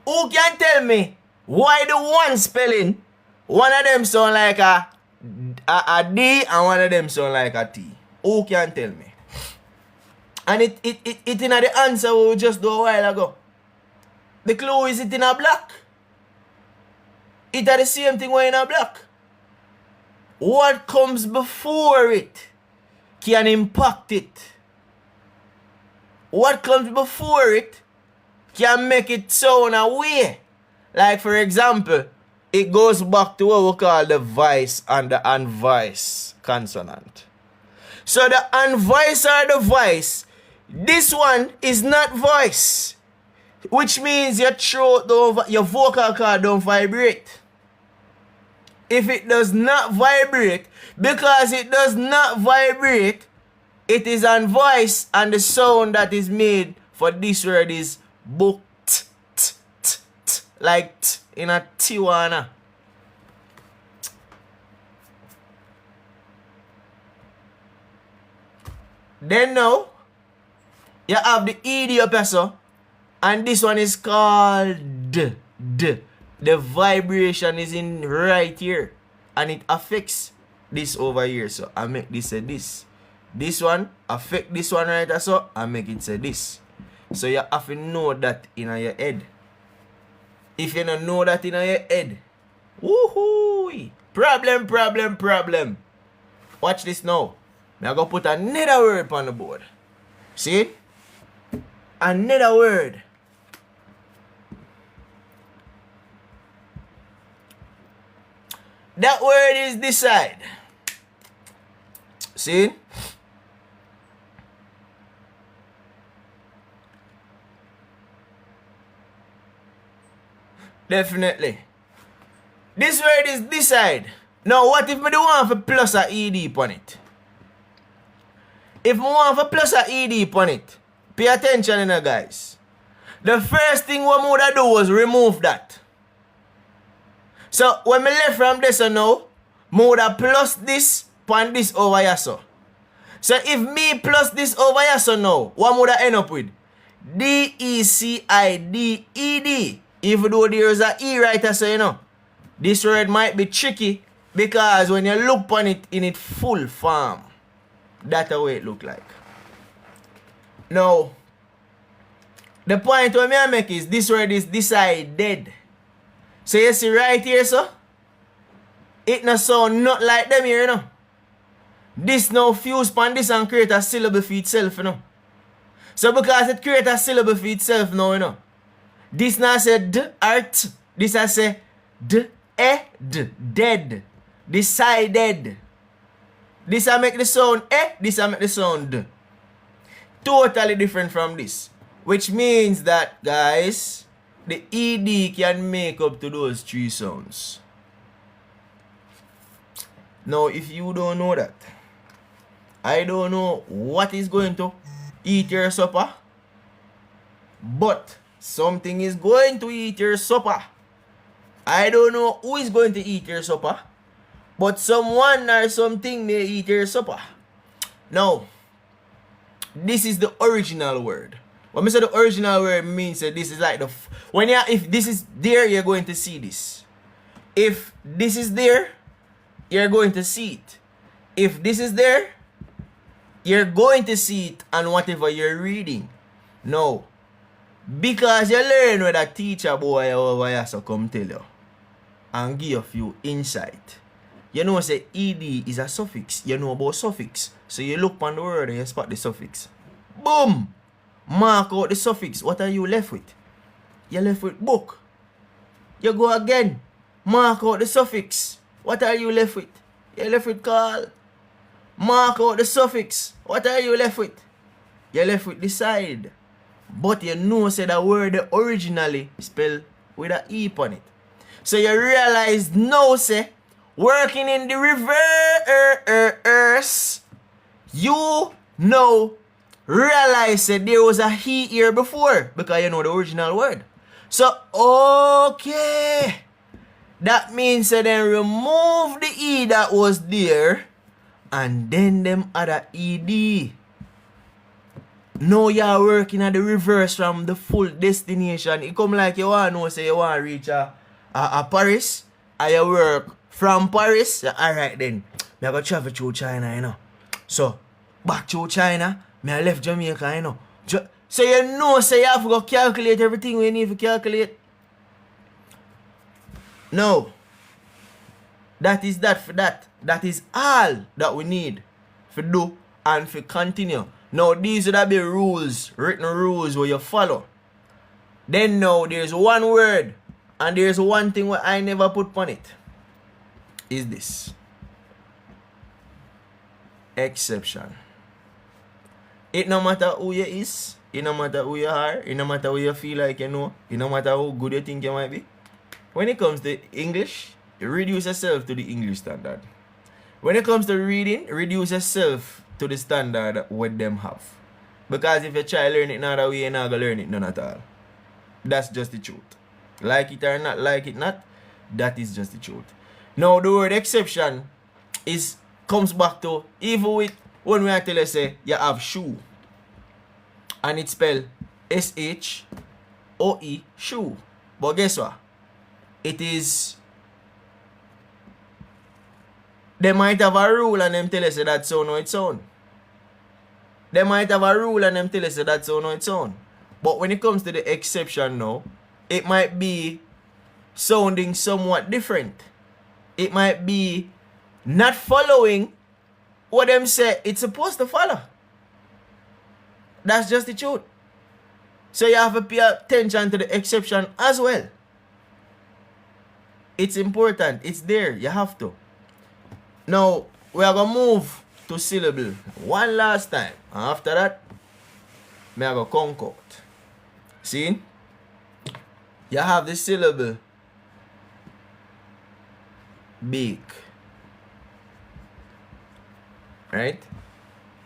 Who can tell me why the one spelling, one of them sound like a D and one of them sound like a T? Who can tell me? And it in the answer we just do a while ago. The clue is it in a black. It are the same thing when in a black. What comes before it can impact it. What comes before it can make it sound a way. Like for example, it goes back to what we call the voice and the unvoiced consonant. So the unvoiced or the voice, this one is not voice. Which means your throat don't, your vocal cord don't vibrate. If it does not vibrate, because it does not vibrate, it is unvoiced, and the sound that is made for this word is booked, like t in a Tiwana. Then now, You have the ED up here, so. And this one is called D. The vibration is in right here. And it affects this over here. So I make this say this. This one affect this one right here, so I make it say this. So you have to know that in your head. If you don't know that in your head, woohoo! Problem. Watch this now. I'm going to put another word on the board. See it? Another word. That word is decide. See? Definitely. This word is decide. Now, what if I do want for plus a ed upon it? If I want for plus a ed upon it, pay attention, guys. The first thing what I would do was remove that. So, when I left from this now, I would plus this upon this over here, so. So, if me plus this over here, so now, what would I end up with? D-E-C-I-D-E-D. Even though there is a E right here, so you know. This word might be tricky because when you look upon it in its full form, that's the way it look like. Now, the point what I make is this word is decided. So you see right here, so it not sound not like them here, you know. This now fuse upon this and create a syllable for itself, you know. So because it create a syllable for itself now, you know. This now say d art. This I say d dead. Decided. This I make the sound this I make the sound d. Totally different from this. Which means that, guys, the ed can make up to those three sounds. Now, if you don't know that, I don't know what is going to eat your supper, but something is going to eat your supper. I don't know who is going to eat your supper, but someone or something may eat your supper. Now, this is the original word. When I say the original word means that this is like if this is there, you're going to see this. If this is there, you're going to see it. If this is there, you're going to see it on whatever you're reading. No. Because you learn what a teacher boy over here so come tell you and give you a few insight. You know say ed is a suffix. You know about suffix. So you look on the word and you spot the suffix. Boom! Mark out the suffix. What are you left with? You're left with book. You go again. Mark out the suffix. What are you left with? You're left with call. Mark out the suffix. What are you left with? You're left with decide. But you know say the word originally spelled with an E on it. So you realize now say working in the reverse, you know realize that there was a he here before because you know the original word. So okay, that means that then remove the E that was there and then them other ed. Now you're working at the reverse from the full destination. It come like you want to know, say you want to reach a Paris, and you work from Paris. Alright then, I go travel through China, you know. So, back to China, I left Jamaica, you know. So you know, say you have to go calculate everything we need to calculate. No. That is that for that. That is all that we need to do and to continue. Now, these would be rules, written rules where you follow. Then now, there's one word, and there's one thing where I never put on it. Is this. Exception. It no matter who you is, it no matter who you are, it no matter who you feel like you know, it no matter how good you think you might be. When it comes to English, you reduce yourself to the English standard. When it comes to reading, reduce yourself to the standard what them have. Because if you try to learn it another way, you're not going to learn it none at all. That's just the truth. Like it or not, like it not, that is just the truth. Now, the word exception comes back to, even with, when we tell you say, you have shoe. And it's spelled S-H-O-E, shoe. But guess what? It is... They might have a rule and them tell us that so no it's on. They might have a rule and them tell us that so no it's on. But when it comes to the exception now, it might be sounding somewhat different. It might be not following what them say it's supposed to follow. That's just the truth. So you have to pay attention to the exception as well. It's important. It's there. You have to. Now, we are going to move to syllable one last time. And after that, we are going to concoct. See? You have the syllable big. Right?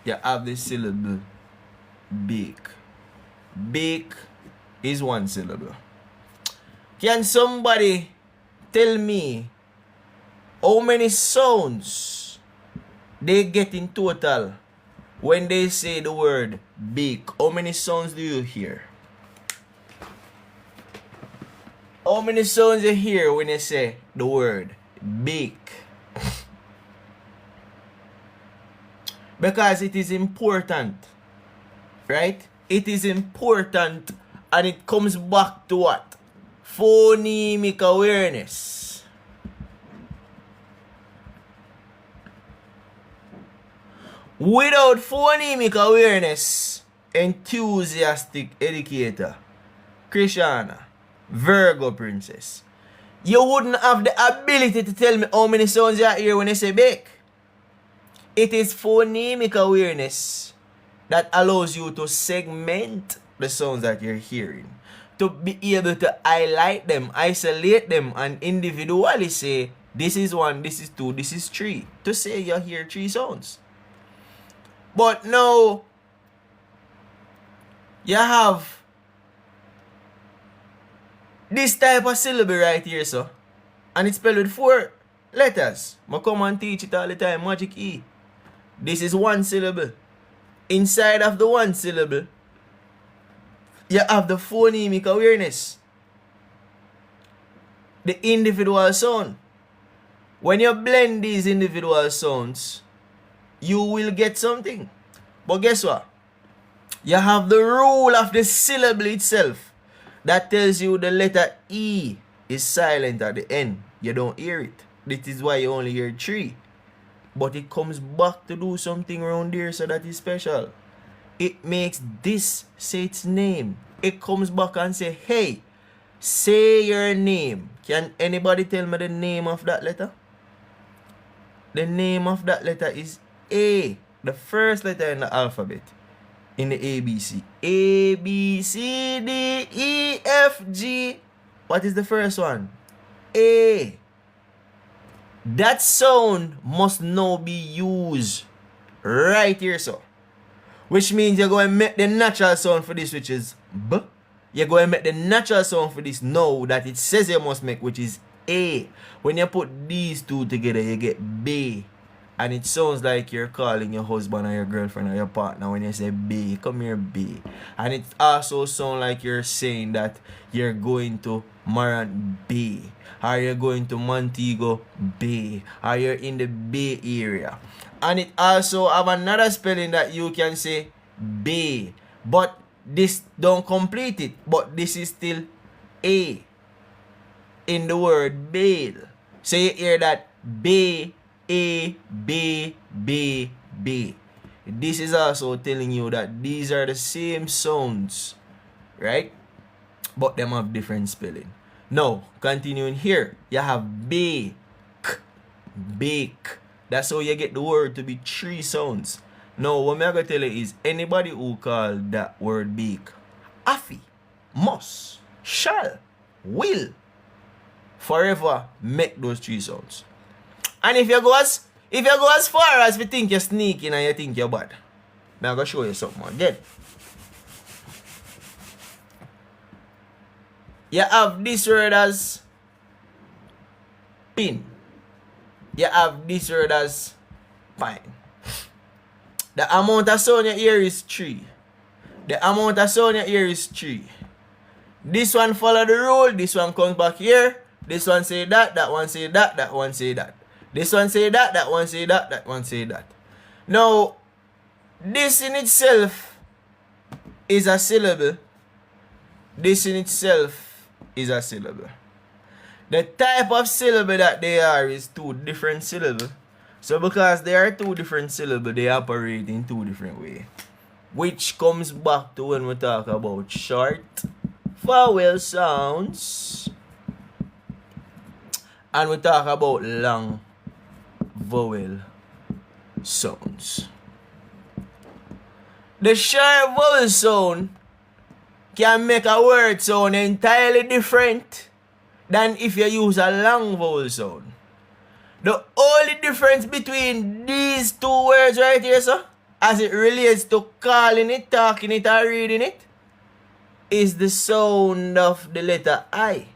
You have the syllable big. Big is one syllable. Can somebody tell me how many sounds they get in total when they say the word big? How many sounds do you hear? How many sounds you hear when you say the word big? Because it is important, right? It is important, and it comes back to what? Phonemic awareness. Without phonemic awareness, enthusiastic educator, Krishana, Virgo princess, you wouldn't have the ability to tell me how many sounds you hear when you say bake. It is phonemic awareness that allows you to segment the sounds that you're hearing, to be able to highlight them, isolate them, and individually say, this is 1, this is 2, this is 3, to say you hear 3 sounds. But now, you have this type of syllable right here, so, and it's spelled with 4 letters. I come and teach it all the time, magic E. This is 1 syllable. Inside of the 1 syllable, you have the phonemic awareness, the individual sound. When you blend these individual sounds, you will get something. But guess what? You have the rule of the syllable itself that tells you the letter E is silent at the end. You don't hear it. This is why you only hear 3. But it comes back to do something around there, so that is special. It makes this say its name. It comes back and say, hey, say your name. Can anybody tell me the name of that letter? The name of that letter is A, the first letter in the alphabet, in the ABC. A, B, C, D, E, F, G. What is the first one? A. That sound must now be used right here, so. Which means you're going to make the natural sound for this, which is B. You're going to make the natural sound for this now that it says you must make, which is A. When you put these two together, you get B. And it sounds like you're calling your husband or your girlfriend or your partner when you say B. Come here, B. And it also sounds like you're saying that you're going to Maran Bay, or you're going to Montego Bay, or you're in the Bay Area. And it also have another spelling that you can say Bay, but this don't complete it, but this is still A in the word bail. So you hear that Bay, A, B, B, B. This is also telling you that these are the same sounds, right? But them have different spelling. Now, continuing here, you have bake, bake. That's how you get the word to be 3 sounds. Now, what I'm going to tell you is, anybody who call that word bake, affy, must, shall, will, forever make those 3 sounds. And if you go as far as we think you're sneaking and you think you're bad, I'm going to show you something again. You have this word as pin. You have this word as pine. The amount of sound you hear is 3. The amount of sound you hear is 3. This one follow the rule, this one comes back here, this one say that one say that one say that. This one say that one say that one say that. Now, this in itself is a syllable. This in itself is a syllable. The type of syllable that they are is 2 different syllables. So because they are 2 different syllables, they operate in 2 different ways. Which comes back to when we talk about short vowel sounds and we talk about long vowel sounds. The short vowel sound can make a word sound entirely different than if you use a long vowel sound. The only difference between these 2 words right here, sir, as it relates to calling it, talking it, or reading it, is the sound of the letter I.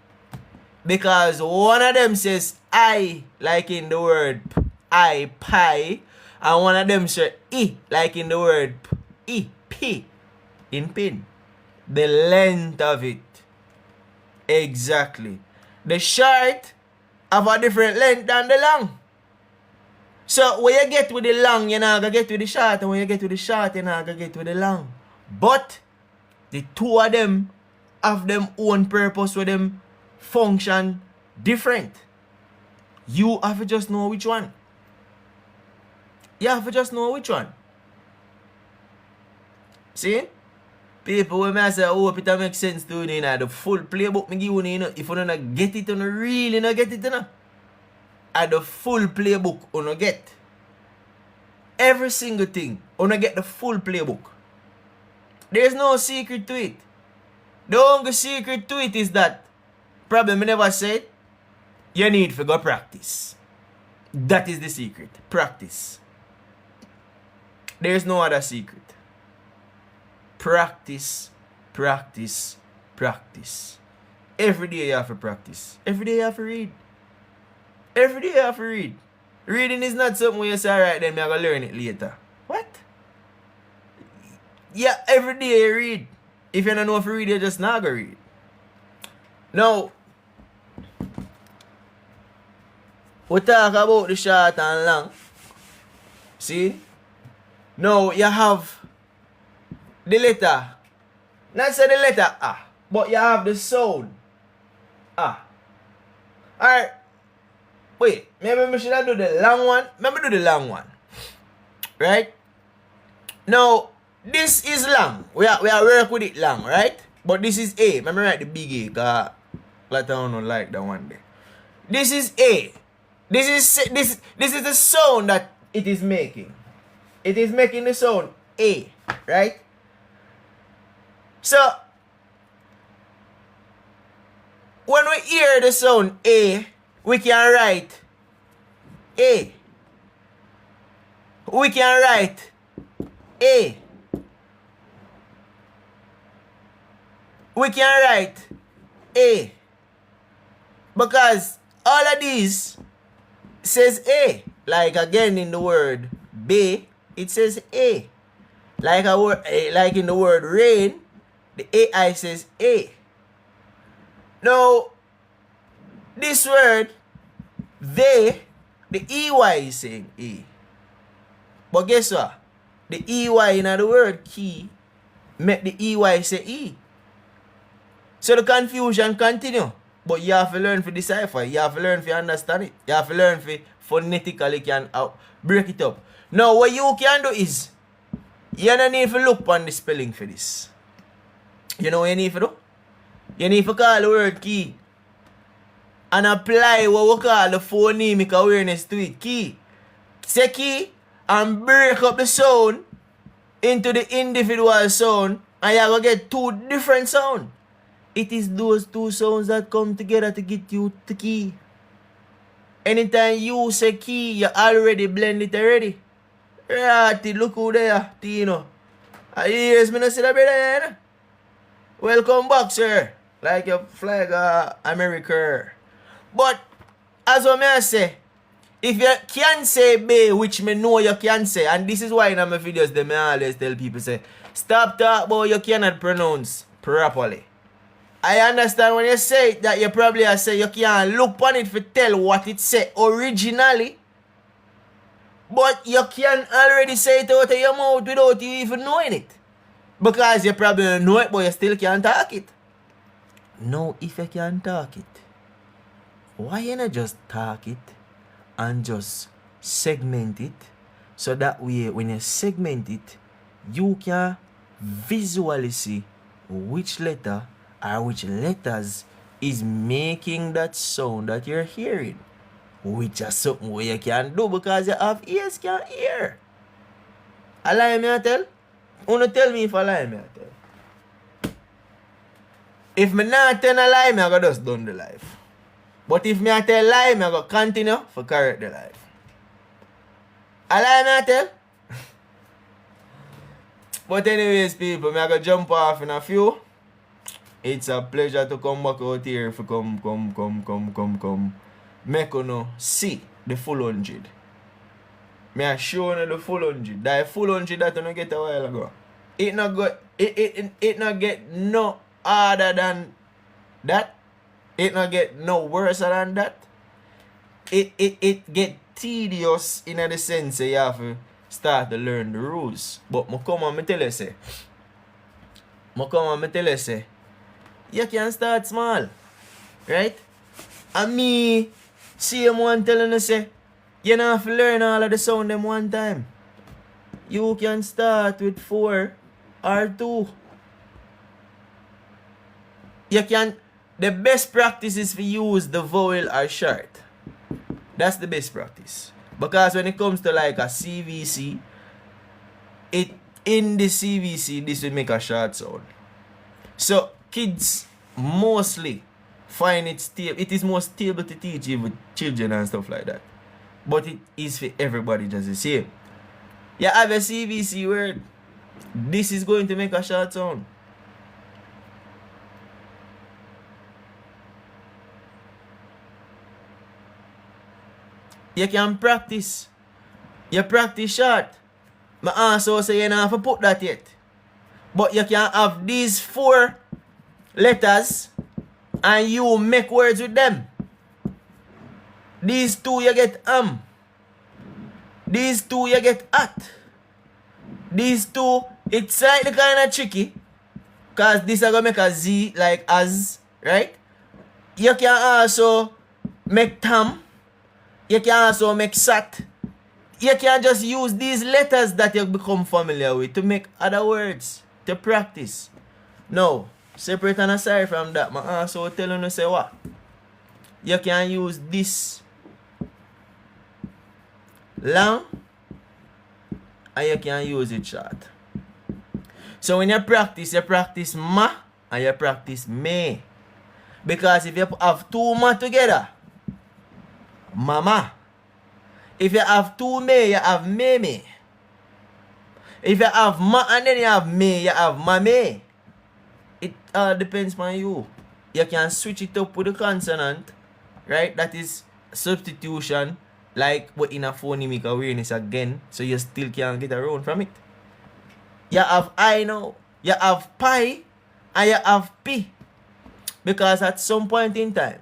Because one of them says I, like in the word I, pie, and one of them says I, like in the word I, P, in pin. The length of it. Exactly. The short have a different length than the long. So when you get with the long, you're not going to get with the short. And when you get with the short, you're not going to get with the long. But the 2 of them have them own purpose with them function different. You have to just know which one. You have to just know which one. See? People when I say, I hope it makes sense to you, the full playbook me give you, if you don't get it, you don't really not get it, you know. At the full playbook, you don't get. Every single thing, you don't get the full playbook. There's no secret to it. The only secret to it is that, probably I never said, you need to go practice. That is the secret. Practice. There's no other secret. Practice, practice, practice. Every day you have to practice. Every day you have to read. Every day you have to read. Reading is not something where you say, alright, then I'm going to learn it later. What? Yeah, every day you read. If you don't know if you read, you just not going to read. Now, we talk about the short and long. See? Now, you have the letter. Not say the letter A, but you have the sound A. Alright. Wait, maybe should I do the long one? Maybe do the long one. Right? Now, this is long. We are work with it long, right? But this is A. Let me write the big A, because I don't like that one there. This is A. This is the sound that it is making. It is making the sound A, right? So, when we hear the sound A, we can write A. We can write A. We can write A. Because all of these says A. Like again in the word B, it says A. Like in the word rain, the AI says A. Now, this word, they, the EY is saying A. But guess what? The EY in the word key make the EY say E. So the confusion continue. But you have to learn to decipher. You have to learn to understand it. You have to learn to phonetically can break it up. Now, what you can do is, you don't need to look on the spelling for this. You know what you need to do? You need to call the word key and apply what we call the phonemic awareness to it. Key. Say key and break up the sound into the individual sound, and you will get 2 different sounds. It is those 2 sounds that come together to get you the key. Anytime you say key, you already blend it already. Right, look who there, Tino. Yes, me no see the brother, you know? Welcome back, sir. Like your flag, America. But, as what I say, If you can say bay, which me know you can say, and this is why in my videos they may always tell people say, stop talking about you cannot pronounce properly. I understand when you say it, that you probably say you can't look on it to tell what it say originally. But you can already say it out of your mouth without you even knowing it. Because you probably don't know it, but you still can't talk it. Now, if you can talk it, why you not just talk it and just segment it? So that way, when you segment it, you can visually see which letter or which letters is making that sound that you're hearing. Which is something where you can do because you have ears can hear. A lie me I tell? Wanna tell me if I lie me I tell? If me not tell a lie, me I go just done the life. But if me I tell lie, me I go continue for correct the life. A lie me I tell? But anyways, people, me I go jump off in a few. It's a pleasure to come back out here for come. Make you know, see the full 100. Me I show you the full 100. That full 100 that you get a while ago. It not get no harder than that. It not get no worse than that. It get tedious in the sense that you have to start to learn the rules. But me come on me tell you say, you can start small. Right? And me see one telling you say, you don't have to learn all of the sound them one time. You can start with 4 or 2. You can, the best practice is to use the vowel or short. That's the best practice. Because when it comes to like a CVC, in the CVC, this will make a short sound. So kids mostly find it stable. It is more stable to teach with children and stuff like that. But it is for everybody just the same. You have a CVC word. This is going to make a short sound. You can practice. You practice short. I also say you don't have to put that yet. But you can have these 4 letters and you make words with them. These 2 you get These 2 you get at. These 2, it's slightly kind of tricky. Because this is going to make a Z like as, right? You can also make tam. You can also make sat. You can just use these letters that you become familiar with to make other words, to practice. Now, separate and aside from that, I also tell you to say what? You can use this long and you can use it short. So when you practice ma and you practice me. Because if you have 2 ma together, mama. If you have 2 me, you have me. If you have ma and then you have me, you have mame. It all depends on you. You can switch it up with the consonant, right? That is substitution, like what in a phonemic awareness again, so you still can't get around from it. You have I now, you have pi, and you have p. Because at some point in time,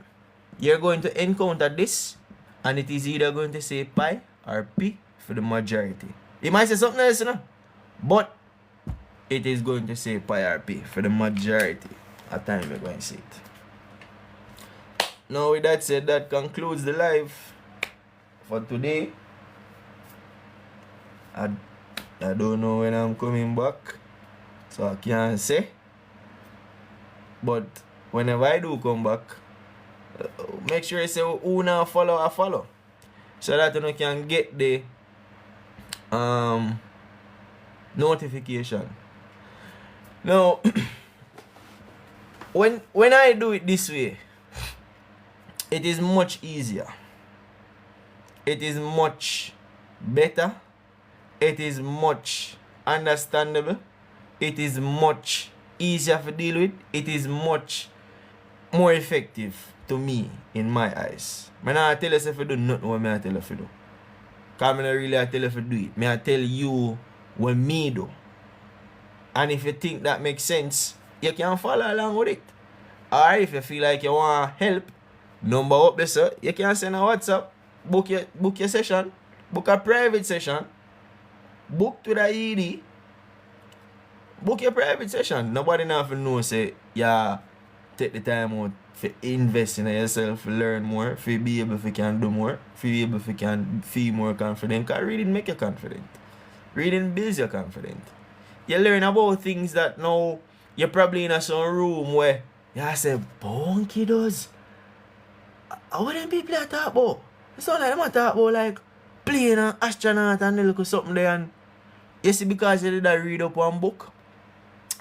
you're going to encounter this, and it is either going to say pi or p for the majority. It might say something else, you know? But it is going to say pi or p for the majority of time you're going to see it. Now with that said, that concludes the live for today. I don't know when I'm coming back, so I can't say. But whenever I do come back, make sure you say who now follow or follow, so that you can get the notification. Now, when I do it this way, it is much easier. It is much better. It is much understandable. It is much easier to deal with. It is much more effective to me in my eyes. I not tell you if you do nothing what I tell you if you do. Because I don't really tell you if you do it. I tell you what me do. And if you think that makes sense, you can follow along with it. Or if you feel like you want help, number up there, sir, you can send a WhatsApp, book your session, book a private session, book to the ED, book your private session. Nobody have to know, say, yeah, take the time out to invest in yourself, learn more, to be able to can do more, to be able to can feel more confident. Because reading make you confident. Reading builds you confident. You learn about things that now you're probably in some room where you say, Bunky does. What them people are talk about? It's not like them talk about like playing an astronaut and look at something there. And you see, because you did read up one book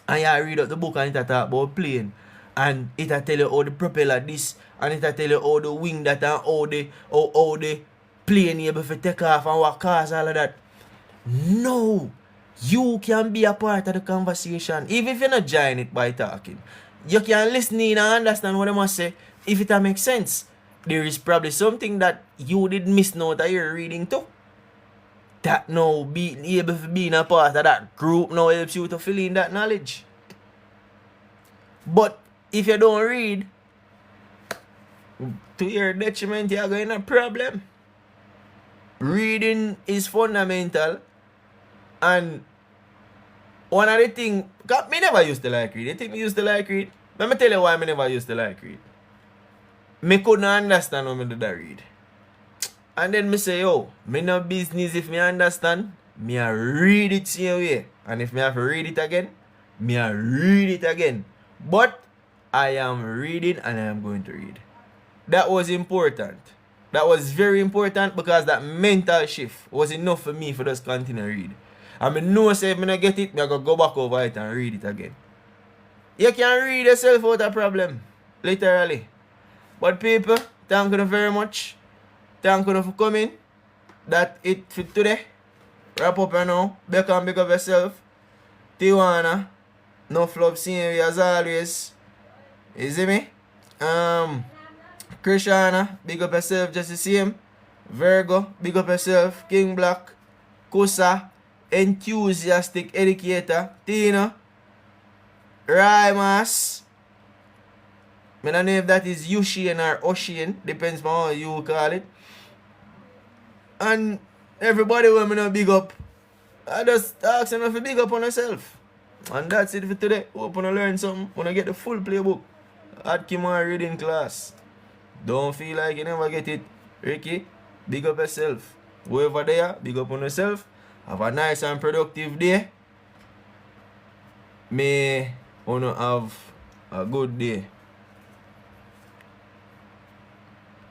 and you read up the book and it talk about plane. And it tell you how the propeller this and it tell you how the wing that and how the plane able to take off and what cause all of that. No. You can be a part of the conversation. Even if you're not joining it by talking. You can listen in and understand what they must say. If it makes sense. There is probably something that you did miss now that you're reading too. That now being able to be in a part of that group now helps you to fill in that knowledge. But if you don't read, to your detriment, you're going to have a problem. Reading is fundamental. And one of the things, because me never used to like read. You think me used to like read? Let me tell you why I never used to like read. Me couldn't understand when I did read. And then me say, yo, me no business if me understand, me a read it same way. And if me have to read it again, me a read it again. But I am reading and I am going to read. That was important. That was very important because that mental shift was enough for me for just continue to read. And I know say if I don't get it, I gotta go back over it and read it again. You can read yourself without a problem. Literally. But people, thank you very much. Thank you for coming. That's it for today. Wrap up now. Back and big up yourself. Tijuana. No flop seeing you as always. You see me? Krishana, big up yourself just the same. Virgo, big up yourself. King Black. Kusa. Enthusiastic Educator. Tina. Raimas. I don't know if that is Yushian or Oshian. Depends on how you call it. And everybody will me big up. I just ask them to big up on yourself. And that's it for today. Hope you learn something. When I get the full playbook at Kimarreadingclass. Don't feel like you never get it. Ricky, big up yourself. Whoever there, big up on yourself. Have a nice and productive day. May you have a good day.